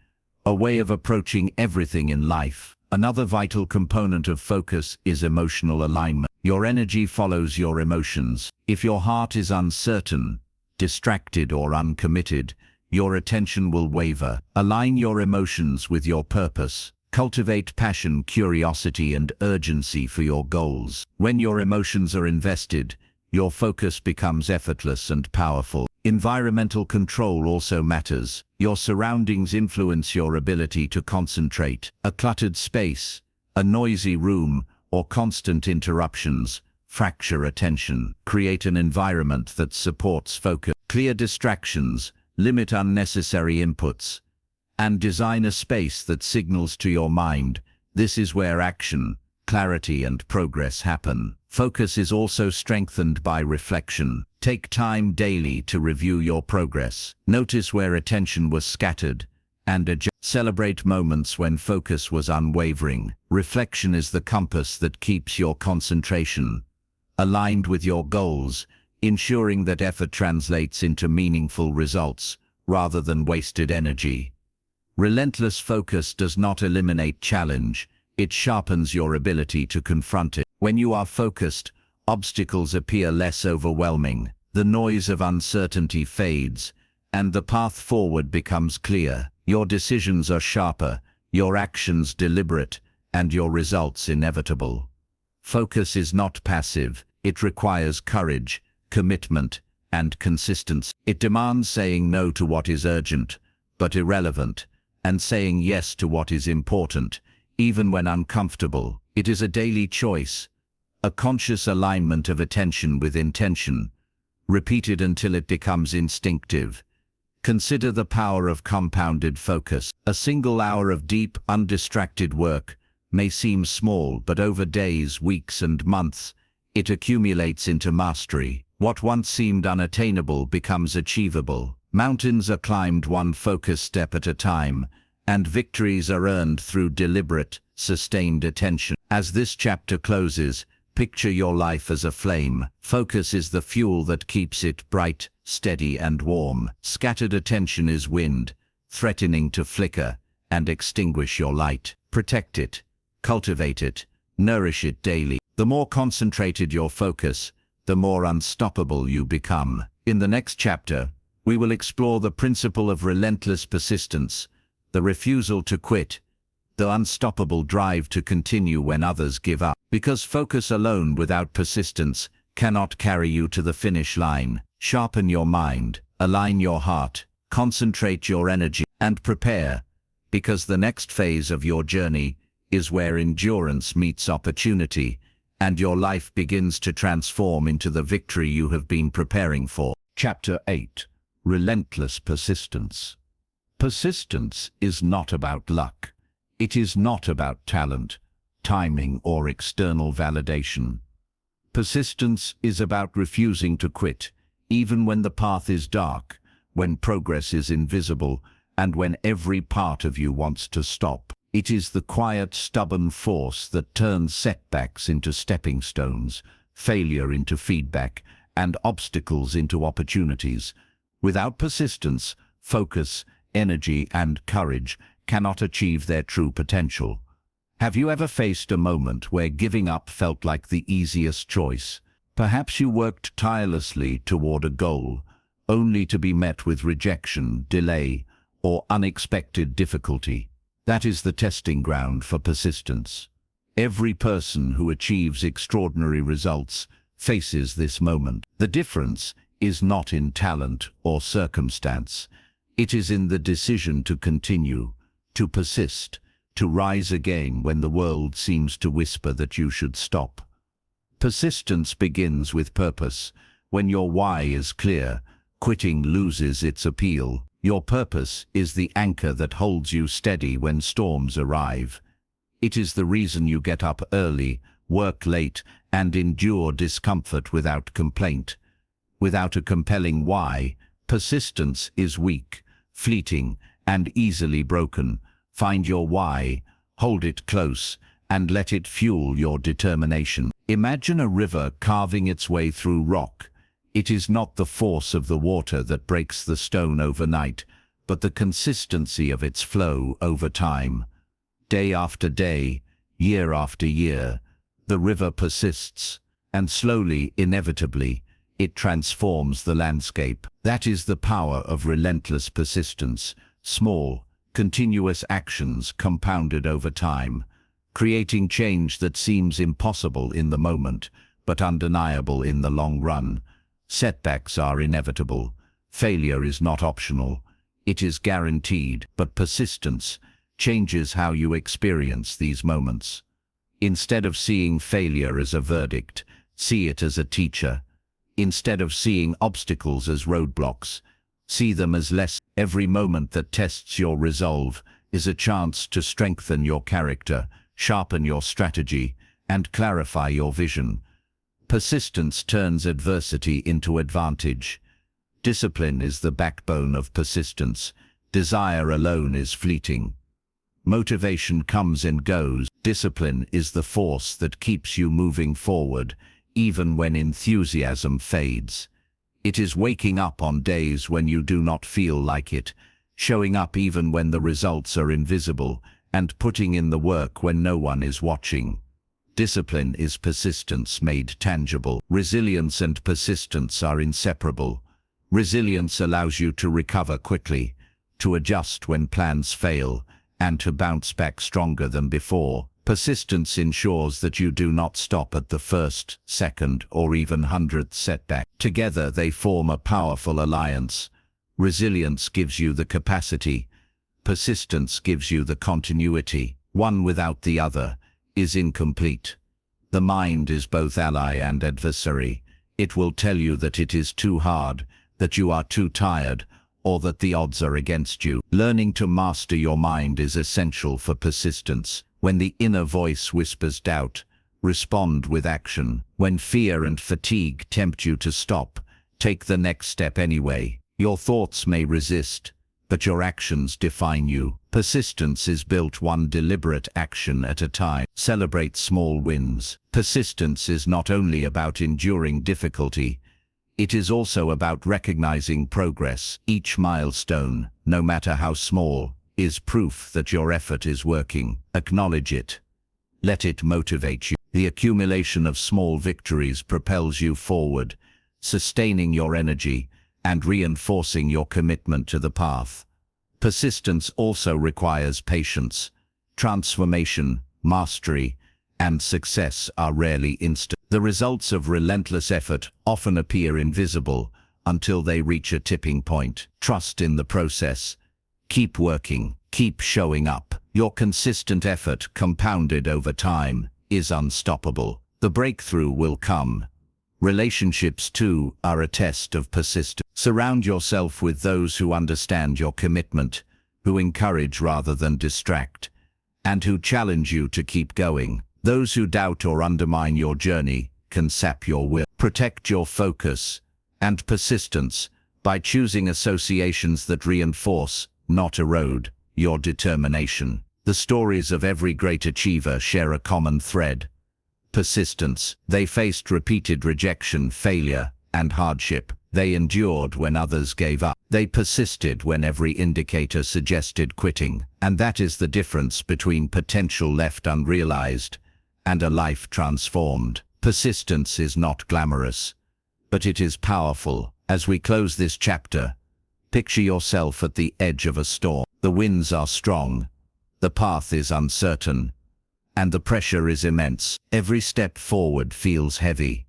a way of approaching everything in life. Another vital component of focus is emotional alignment. Your energy follows your emotions. If your heart is uncertain, distracted, or uncommitted, your attention will waver. Align your emotions with your purpose. Cultivate passion, curiosity, and urgency for your goals. When your emotions are invested, your focus becomes effortless and powerful. Environmental control also matters. Your surroundings influence your ability to concentrate. A cluttered space, a noisy room, or constant interruptions fracture attention. Create an environment that supports focus. Clear distractions, limit unnecessary inputs, and design a space that signals to your mind. This is where action, clarity, and progress happen. Focus is also strengthened by reflection. Take time daily to review your progress. Notice where attention was scattered and adjust. Celebrate moments when focus was unwavering. Reflection is the compass that keeps your concentration aligned with your goals, ensuring that effort translates into meaningful results rather than wasted energy. Relentless focus does not eliminate challenge, it sharpens your ability to confront it. When you are focused, obstacles appear less overwhelming, the noise of uncertainty fades, and the path forward becomes clear. Your decisions are sharper, your actions deliberate, and your results inevitable. Focus is not passive, it requires courage, commitment, and consistency. It demands saying no to what is urgent but irrelevant, and saying yes to what is important, even when uncomfortable. It is a daily choice, a conscious alignment of attention with intention, repeated until it becomes instinctive. Consider the power of compounded focus. A single hour of deep, undistracted work may seem small, but over days, weeks, and months, it accumulates into mastery. What once seemed unattainable becomes achievable. Mountains are climbed one focused step at a time, and victories are earned through deliberate, sustained attention. As this chapter closes, picture your life as a flame. Focus is the fuel that keeps it bright, steady, and warm. Scattered attention is wind, threatening to flicker and extinguish your light. Protect it, cultivate it, nourish it daily. The more concentrated your focus, the more unstoppable you become. In the next chapter, we will explore the principle of relentless persistence, the refusal to quit, the unstoppable drive to continue when others give up. Because focus alone without persistence cannot carry you to the finish line. Sharpen your mind, align your heart, concentrate your energy, and prepare, because the next phase of your journey is where endurance meets opportunity, and your life begins to transform into the victory you have been preparing for. Chapter 8. Relentless Persistence. Persistence is not about luck. It is not about talent, timing, or external validation. Persistence is about refusing to quit, even when the path is dark, when progress is invisible, and when every part of you wants to stop. It is the quiet, stubborn force that turns setbacks into stepping stones, failure into feedback, and obstacles into opportunities. Without persistence, focus, energy, and courage cannot achieve their true potential. Have you ever faced a moment where giving up felt like the easiest choice? Perhaps you worked tirelessly toward a goal, only to be met with rejection, delay, or unexpected difficulty. That is the testing ground for persistence. Every person who achieves extraordinary results faces this moment. The difference is not in talent or circumstance. It is in the decision to continue, to persist, to rise again when the world seems to whisper that you should stop. Persistence begins with purpose. When your why is clear, quitting loses its appeal. Your purpose is the anchor that holds you steady when storms arrive. It is the reason you get up early, work late, and endure discomfort without complaint. Without a compelling why, persistence is weak, fleeting, and easily broken. Find your why, hold it close, and let it fuel your determination. Imagine a river carving its way through rock. It is not the force of the water that breaks the stone overnight, but the consistency of its flow over time. Day after day, year after year, the river persists, and slowly, inevitably, it transforms the landscape. That is the power of relentless persistence, small, continuous actions compounded over time, creating change that seems impossible in the moment, but undeniable in the long run. Setbacks are inevitable. Failure is not optional. It is guaranteed, but persistence changes how you experience these moments. Instead of seeing failure as a verdict, see it as a teacher. Instead of seeing obstacles as roadblocks, see them as lessons. Every moment that tests your resolve is a chance to strengthen your character, sharpen your strategy, and clarify your vision. Persistence turns adversity into advantage. Discipline is the backbone of persistence. Desire alone is fleeting. Motivation comes and goes. Discipline is the force that keeps you moving forward, even when enthusiasm fades. It is waking up on days when you do not feel like it, showing up even when the results are invisible, and putting in the work when no one is watching. Discipline is persistence made tangible. Resilience and persistence are inseparable. Resilience allows you to recover quickly, to adjust when plans fail, and to bounce back stronger than before. Persistence ensures that you do not stop at the first, second, or even 100th setback. Together they form a powerful alliance. Resilience gives you the capacity. Persistence gives you the continuity. One without the other is incomplete. The mind is both ally and adversary. It will tell you that it is too hard, that you are too tired, or that the odds are against you. Learning to master your mind is essential for persistence. When the inner voice whispers doubt, respond with action. When fear and fatigue tempt you to stop, take the next step anyway. Your thoughts may resist, but your actions define you. Persistence is built one deliberate action at a time. Celebrate small wins. Persistence is not only about enduring difficulty, it is also about recognizing progress. Each milestone, no matter how small, is proof that your effort is working. Acknowledge it. Let it motivate you. The accumulation of small victories propels you forward, sustaining your energy and reinforcing your commitment to the path. Persistence also requires patience. Transformation, mastery, and success are rarely instant. The results of relentless effort often appear invisible until they reach a tipping point. Trust in the process. Keep working. Keep showing up. Your consistent effort, compounded over time, is unstoppable. The breakthrough will come. Relationships, too, are a test of persistence. Surround yourself with those who understand your commitment, who encourage rather than distract, and who challenge you to keep going. Those who doubt or undermine your journey can sap your will. Protect your focus and persistence by choosing associations that reinforce, not erode, your determination. The stories of every great achiever share a common thread: persistence. They faced repeated rejection, failure, and hardship. They endured when others gave up. They persisted when every indicator suggested quitting. And that is the difference between potential left unrealized and a life transformed. Persistence is not glamorous, but it is powerful. As we close this chapter, picture yourself at the edge of a storm. The winds are strong, the path is uncertain, and the pressure is immense. Every step forward feels heavy.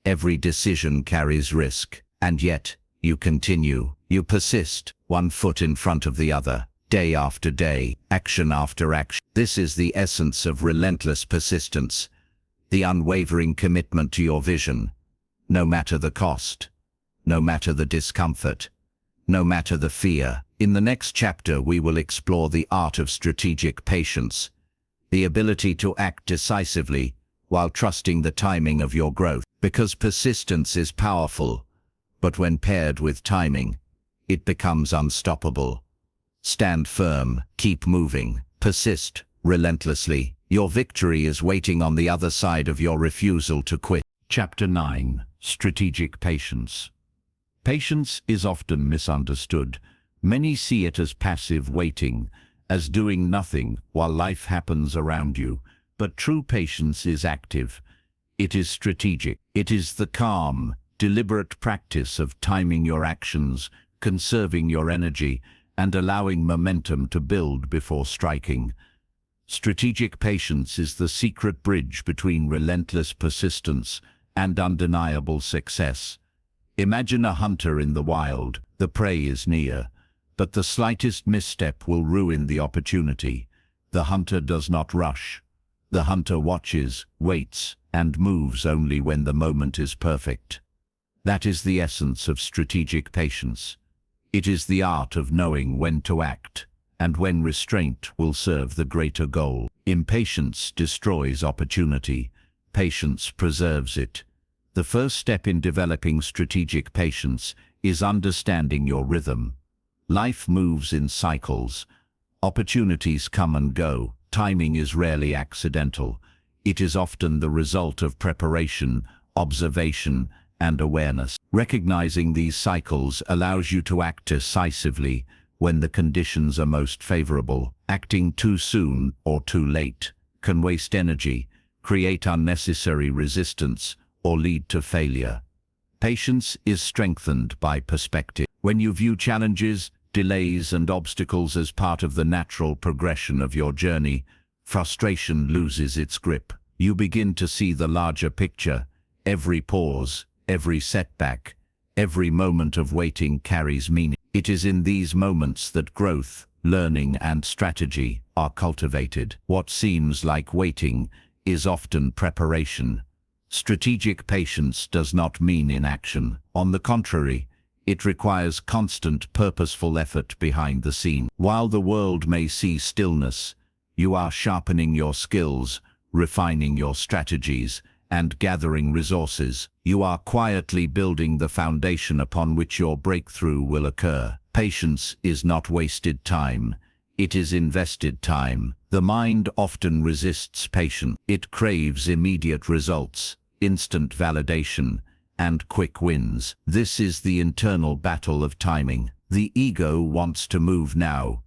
Every decision carries risk. And yet, you continue. You persist, one foot in front of the other, day after day, action after action. This is the essence of relentless persistence, the unwavering commitment to your vision, no matter the cost, no matter the discomfort, no matter the fear. In the next chapter, we will explore the art of strategic patience, the ability to act decisively while trusting the timing of your growth. Because persistence is powerful, but when paired with timing, it becomes unstoppable. Stand firm, keep moving, persist relentlessly. Your victory is waiting on the other side of your refusal to quit. Chapter 9. Strategic Patience. Patience is often misunderstood. Many see it as passive waiting, as doing nothing while life happens around you. But true patience is active. It is strategic. It is the calm, deliberate practice of timing your actions, conserving your energy, and allowing momentum to build before striking. Strategic patience is the secret bridge between relentless persistence and undeniable success. Imagine a hunter in the wild. The prey is near, but the slightest misstep will ruin the opportunity. The hunter does not rush. The hunter watches, waits, and moves only when the moment is perfect. That is the essence of strategic patience. It is the art of knowing when to act, and when restraint will serve the greater goal. Impatience destroys opportunity. Patience preserves it. The first step in developing strategic patience is understanding your rhythm. Life moves in cycles. Opportunities come and go. Timing is rarely accidental. It is often the result of preparation, observation, and awareness. Recognizing these cycles allows you to act decisively when the conditions are most favorable. Acting too soon or too late can waste energy, create unnecessary resistance, or lead to failure. Patience is strengthened by perspective. When you view challenges, delays, and obstacles as part of the natural progression of your journey, frustration loses its grip. You begin to see the larger picture. Every pause, every setback, every moment of waiting carries meaning. It is in these moments that growth, learning, and strategy are cultivated. What seems like waiting is often preparation. Strategic patience does not mean inaction. On the contrary, it requires constant, purposeful effort behind the scene. While the world may see stillness, you are sharpening your skills, refining your strategies, and gathering resources. You are quietly building the foundation upon which your breakthrough will occur. Patience is not wasted time. It is invested time. The mind often resists patience. It craves immediate results, instant validation, and quick wins. This is the internal battle of timing. The ego wants to move now,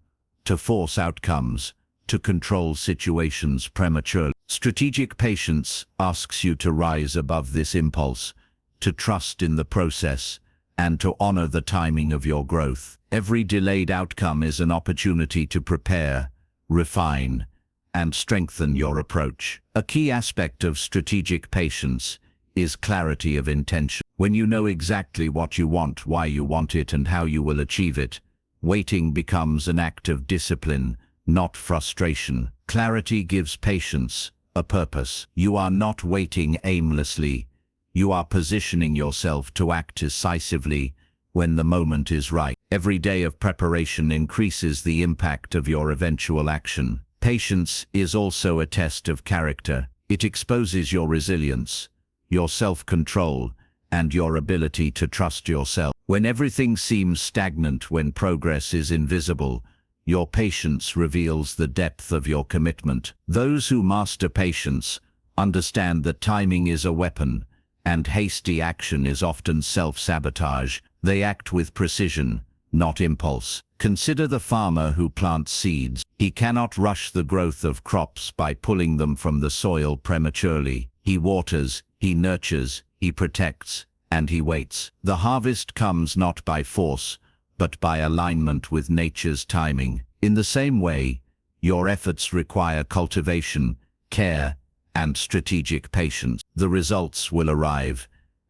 to force outcomes, to control situations prematurely. Strategic patience asks you to rise above this impulse, to trust in the process, and to honor the timing of your growth. Every delayed outcome is an opportunity to prepare, refine, and strengthen your approach. A key aspect of strategic patience is clarity of intention. When you know exactly what you want, why you want it, and how you will achieve it, waiting becomes an act of discipline, not frustration. Clarity gives patience a purpose. You are not waiting aimlessly. You are positioning yourself to act decisively when the moment is right. Every day of preparation increases the impact of your eventual action. Patience is also a test of character. It exposes your resilience, your self-control, and your ability to trust yourself. When everything seems stagnant, when progress is invisible, your patience reveals the depth of your commitment. Those who master patience understand that timing is a weapon, and hasty action is often self-sabotage. They act with precision, not impulse. Consider the farmer who plants seeds. He cannot rush the growth of crops by pulling them from the soil prematurely. He waters, he nurtures, he protects, and he waits. The harvest comes not by force, but by alignment with nature's timing. In the same way, your efforts require cultivation, care, and strategic patience. The results will arrive,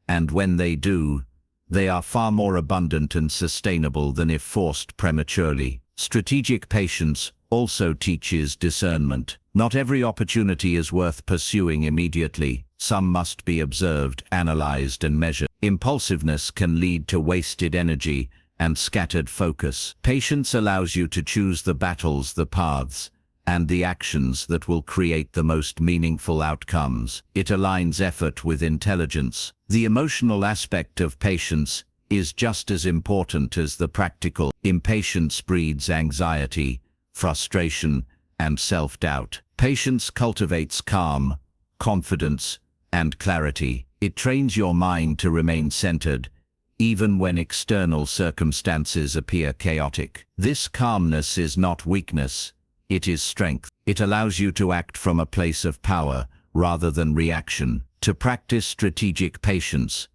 and when they do, they are far more abundant and sustainable than if forced prematurely. Strategic patience also teaches discernment. Not every opportunity is worth pursuing immediately. Some must be observed, analyzed, and measured. Impulsiveness can lead to wasted energy and scattered focus. Patience allows you to choose the battles, the paths, and the actions that will create the most meaningful outcomes. It aligns effort with intelligence. The emotional aspect of patience is just as important as the practical. Impatience breeds anxiety, frustration, and self-doubt. Patience cultivates calm, confidence, and clarity. It trains your mind to remain centered, even when external circumstances appear chaotic. This calmness is not weakness, it is strength. It allows you to act from a place of power rather than reaction. To practice strategic patience,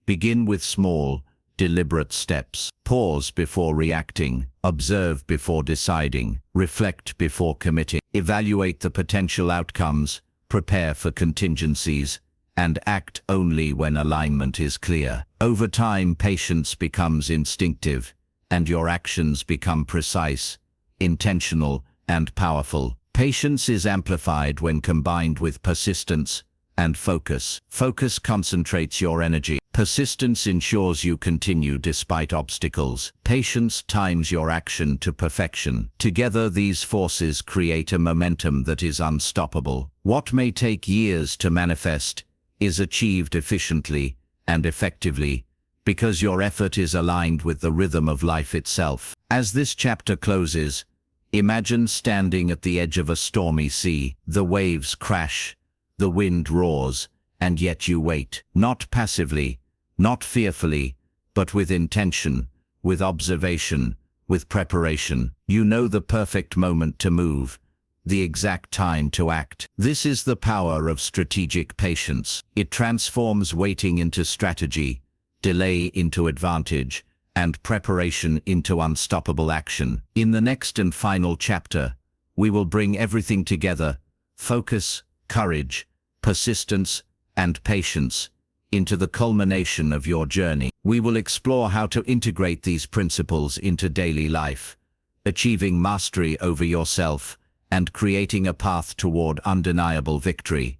begin with small, deliberate steps. Pause before reacting, observe before deciding, reflect before committing. Evaluate the potential outcomes, prepare for contingencies, and act only when alignment is clear. Over time, patience becomes instinctive, and your actions become precise, intentional, and powerful. Patience is amplified when combined with persistence and focus. Focus concentrates your energy. Persistence ensures you continue despite obstacles. Patience times your action to perfection. Together, these forces create a momentum that is unstoppable. What may take years to manifest is achieved efficiently and effectively because your effort is aligned with the rhythm of life itself. As this chapter closes, imagine standing at the edge of a stormy sea. The waves crash, the wind roars, and yet you wait. Not passively, not fearfully, but with intention, with observation, with preparation. You know the perfect moment to move, the exact time to act. This is the power of strategic patience. It transforms waiting into strategy, delay into advantage, and preparation into unstoppable action. In the next and final chapter, we will bring everything together: focus, courage, persistence, and patience into the culmination of your journey. We will explore how to integrate these principles into daily life, achieving mastery over yourself and creating a path toward undeniable victory.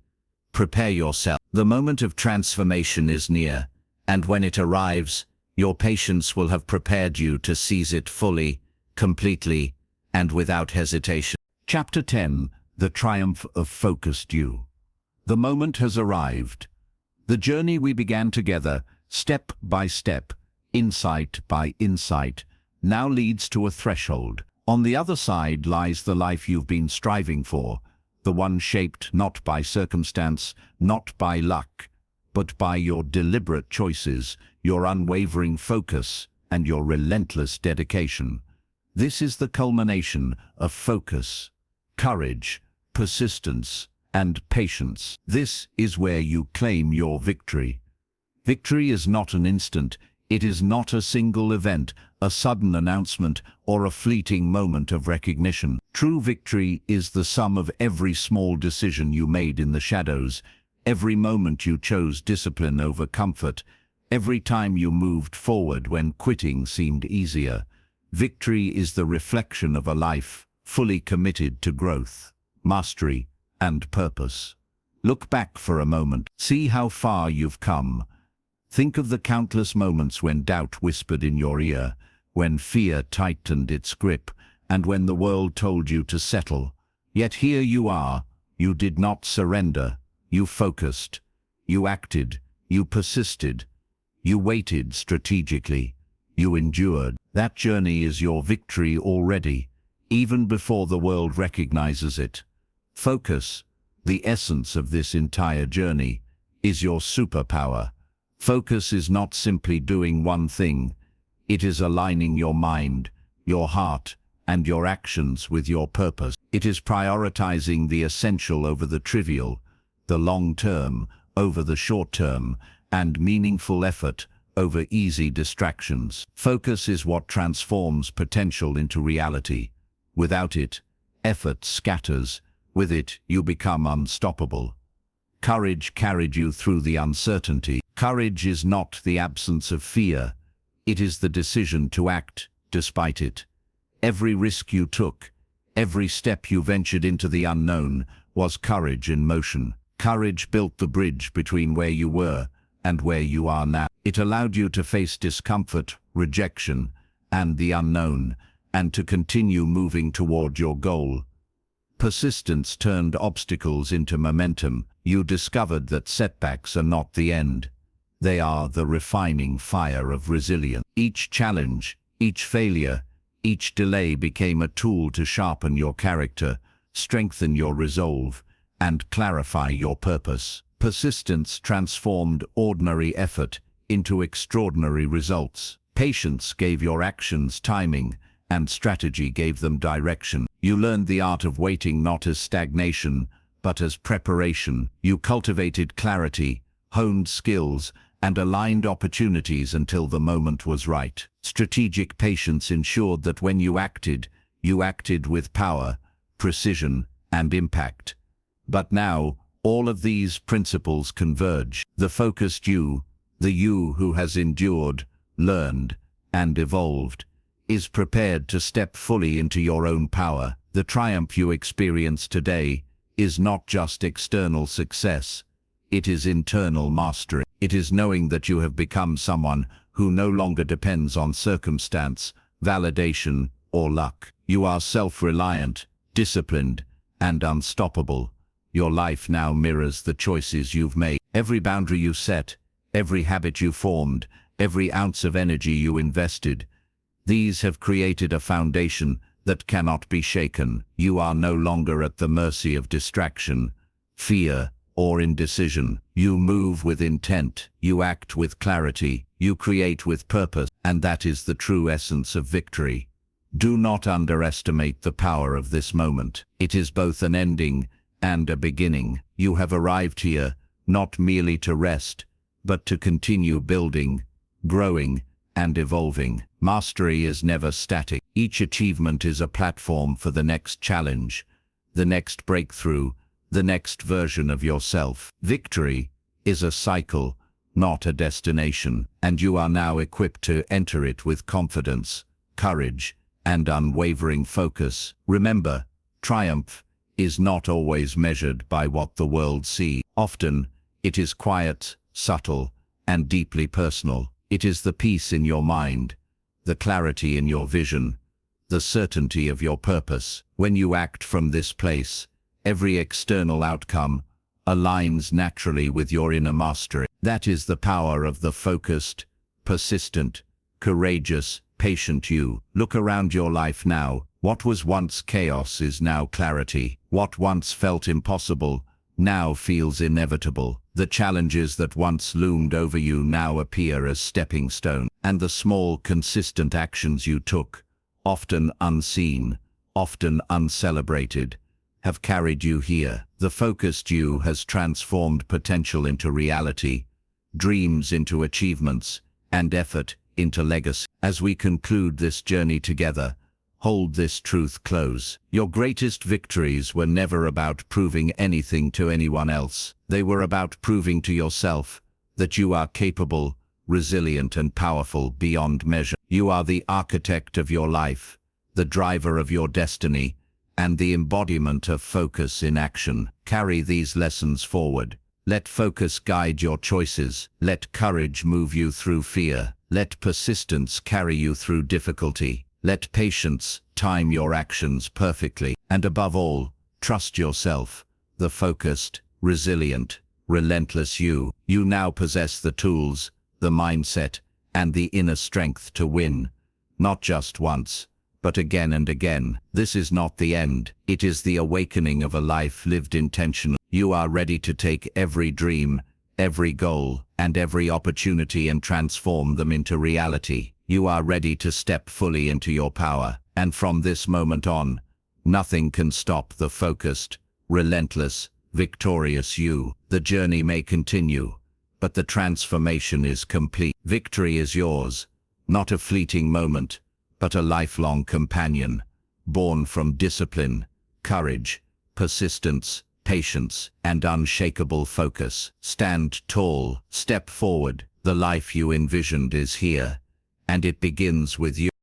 Prepare yourself. The moment of transformation is near, and when it arrives, your patience will have prepared you to seize it fully, completely, and without hesitation. Chapter 10: The Triumph of Focused You. The moment has arrived. The journey we began together, step by step, insight by insight, now leads to a threshold. On the other side lies the life you've been striving for, the one shaped not by circumstance, not by luck, but by your deliberate choices, your unwavering focus, and your relentless dedication. This is the culmination of focus, courage, persistence, and patience. This is where you claim your victory. Victory is not an instant. It is not a single event, a sudden announcement, or a fleeting moment of recognition. True victory is the sum of every small decision you made in the shadows, every moment you chose discipline over comfort, every time you moved forward when quitting seemed easier. Victory is the reflection of a life fully committed to growth, mastery, and purpose. Look back for a moment. See how far you've come. Think of the countless moments when doubt whispered in your ear, when fear tightened its grip, and when the world told you to settle. Yet here you are. You did not surrender. You focused. You acted. You persisted. You waited strategically. You endured. That journey is your victory already, even before the world recognizes it. Focus, the essence of this entire journey, is your superpower. Focus is not simply doing one thing. It is aligning your mind, your heart, and your actions with your purpose. It is prioritizing the essential over the trivial, the long term over the short term, and meaningful effort over easy distractions. Focus is what transforms potential into reality. Without it, effort scatters. With it, you become unstoppable. Courage carried you through the uncertainty. Courage is not the absence of fear. It is the decision to act despite it. Every risk you took, every step you ventured into the unknown, was courage in motion. Courage built the bridge between where you were and where you are now. It allowed you to face discomfort, rejection, and the unknown, and to continue moving toward your goal. Persistence turned obstacles into momentum. You discovered that setbacks are not the end. They are the refining fire of resilience. Each challenge, each failure, each delay became a tool to sharpen your character, strengthen your resolve, and clarify your purpose. Persistence transformed ordinary effort into extraordinary results. Patience gave your actions timing, and strategy gave them direction. You learned the art of waiting not as stagnation, but as preparation. You cultivated clarity, honed skills, and aligned opportunities until the moment was right. Strategic patience ensured that when you acted with power, precision, and impact. But now, all of these principles converge. The focused you, the you who has endured, learned, and evolved, is prepared to step fully into your own power. The triumph you experience today is not just external success, it is internal mastery. It is knowing that you have become someone who no longer depends on circumstance, validation, or luck. You are self-reliant, disciplined, and unstoppable. Your life now mirrors the choices you've made. Every boundary you set, every habit you formed, every ounce of energy you invested, these have created a foundation that cannot be shaken. You are no longer at the mercy of distraction, fear, or indecision. You move with intent, you act with clarity, you create with purpose, and that is the true essence of victory. Do not underestimate the power of this moment. It is both an ending and a beginning. You have arrived here, not merely to rest, but to continue building, growing, and evolving. Mastery is never static. Each achievement is a platform for the next challenge, the next breakthrough, the next version of yourself. Victory is a cycle, not a destination, and you are now equipped to enter it with confidence, courage, and unwavering focus. Remember, triumph is not always measured by what the world sees. Often, it is quiet, subtle, and deeply personal. It is the peace in your mind, the clarity in your vision, the certainty of your purpose. When you act from this place, every external outcome aligns naturally with your inner mastery. That is the power of the focused, persistent, courageous, patient you. Look around your life now. What was once chaos is now clarity. What once felt impossible now feels inevitable. The challenges that once loomed over you now appear as stepping stones, and the small, consistent actions you took, often unseen, often uncelebrated, have carried you here. The focused you has transformed potential into reality, dreams into achievements, and effort into legacy. As we conclude this journey together, hold this truth close. Your greatest victories were never about proving anything to anyone else. They were about proving to yourself that you are capable, resilient, and powerful beyond measure. You are the architect of your life, the driver of your destiny, and the embodiment of focus in action. Carry these lessons forward. Let focus guide your choices. Let courage move you through fear. Let persistence carry you through difficulty. Let patience time your actions perfectly. And above all, trust yourself, the focused, resilient, relentless you. You now possess the tools, the mindset, and the inner strength to win. Not just once, but again and again. This is not the end. It is the awakening of a life lived intentionally. You are ready to take every dream, every goal, and every opportunity and transform them into reality. You are ready to step fully into your power, and from this moment on, nothing can stop the focused, relentless, victorious you. The journey may continue, but the transformation is complete. Victory is yours, not a fleeting moment, but a lifelong companion, born from discipline, courage, persistence, patience, and unshakable focus. Stand tall, step forward. The life you envisioned is here, and it begins with you.